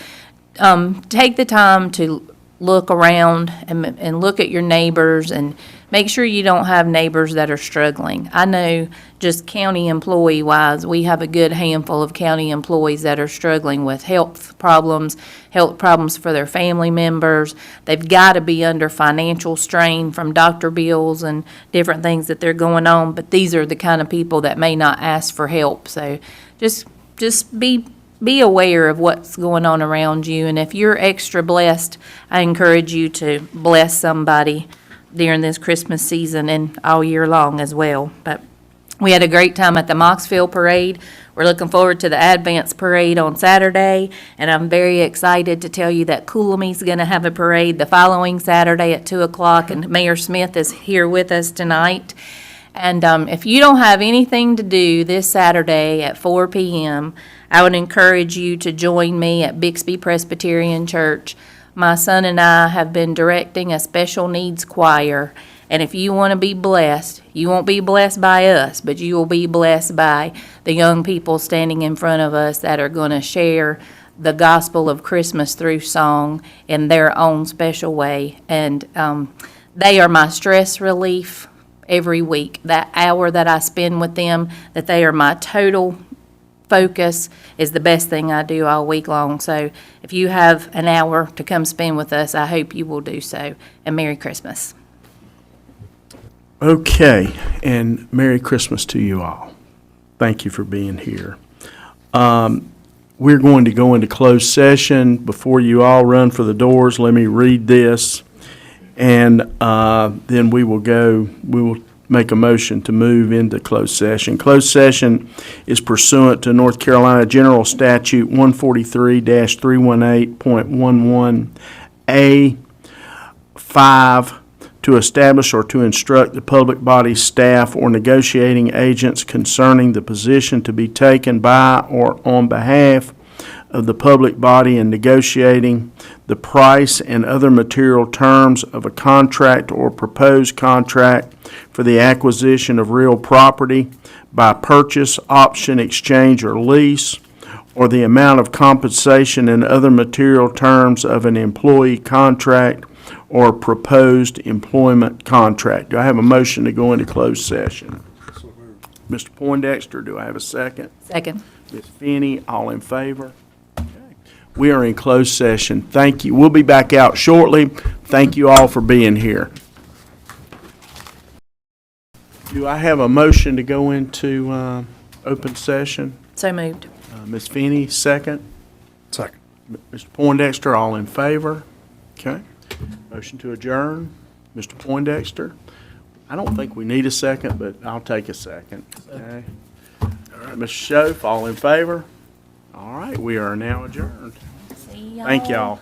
take the time to look around and look at your neighbors and make sure you don't have neighbors that are struggling. I know just county employee-wise, we have a good handful of county employees that are struggling with health problems for their family members. They've got to be under financial strain from doctor bills and different things that they're going on, but these are the kind of people that may not ask for help. So just be aware of what's going on around you, and if you're extra blessed, I encourage you to bless somebody during this Christmas season and all year long as well. But we had a great time at the Moxville Parade. We're looking forward to the Advance Parade on Saturday, and I'm very excited to tell you that Coolumie's going to have a parade the following Saturday at 2 o'clock, and Mayor Smith is here with us tonight. And if you don't have anything to do this Saturday at 4 p.m., I would encourage you to join me at Bixby Presbyterian Church. My son and I have been directing a special needs choir, and if you want to be blessed, you won't be blessed by us, but you will be blessed by the young people standing in front of us that are going to share the gospel of Christmas through song in their own special way. And they are my stress relief every week. That hour that I spend with them, that they are my total focus, is the best thing I do all week long. So if you have an hour to come spend with us, I hope you will do so. And Merry Christmas. Okay, and Merry Christmas to you all. Thank you for being here. We're going to go into closed session. Before you all run for the doors, let me read this, and then we will make a motion to move into closed session. Closed session is pursuant to North Carolina General Statute 143-318.11A 5 to establish or to instruct the public body staff or negotiating agents concerning the position to be taken by or on behalf of the public body in negotiating the price and other material terms of a contract or proposed contract for the acquisition of real property by purchase, option, exchange, or lease, or the amount of compensation and other material terms of an employee contract or proposed employment contract. Do I have a motion to go into closed session? Mr. Poindexter, do I have a second? Second. Ms. Finney, all in favor? Okay. We are in closed session. Thank you. We'll be back out shortly. Thank you all for being here. Do I have a motion to go into open session? So moved. Ms. Finney, second. Second. Mr. Poindexter, all in favor? Okay. Motion to adjourn. Mr. Poindexter? I don't think we need a second, but I'll take a second. Okay. All right, Mr. Schoaf, all in favor? All right, we are now adjourned. See y'all. Thank y'all.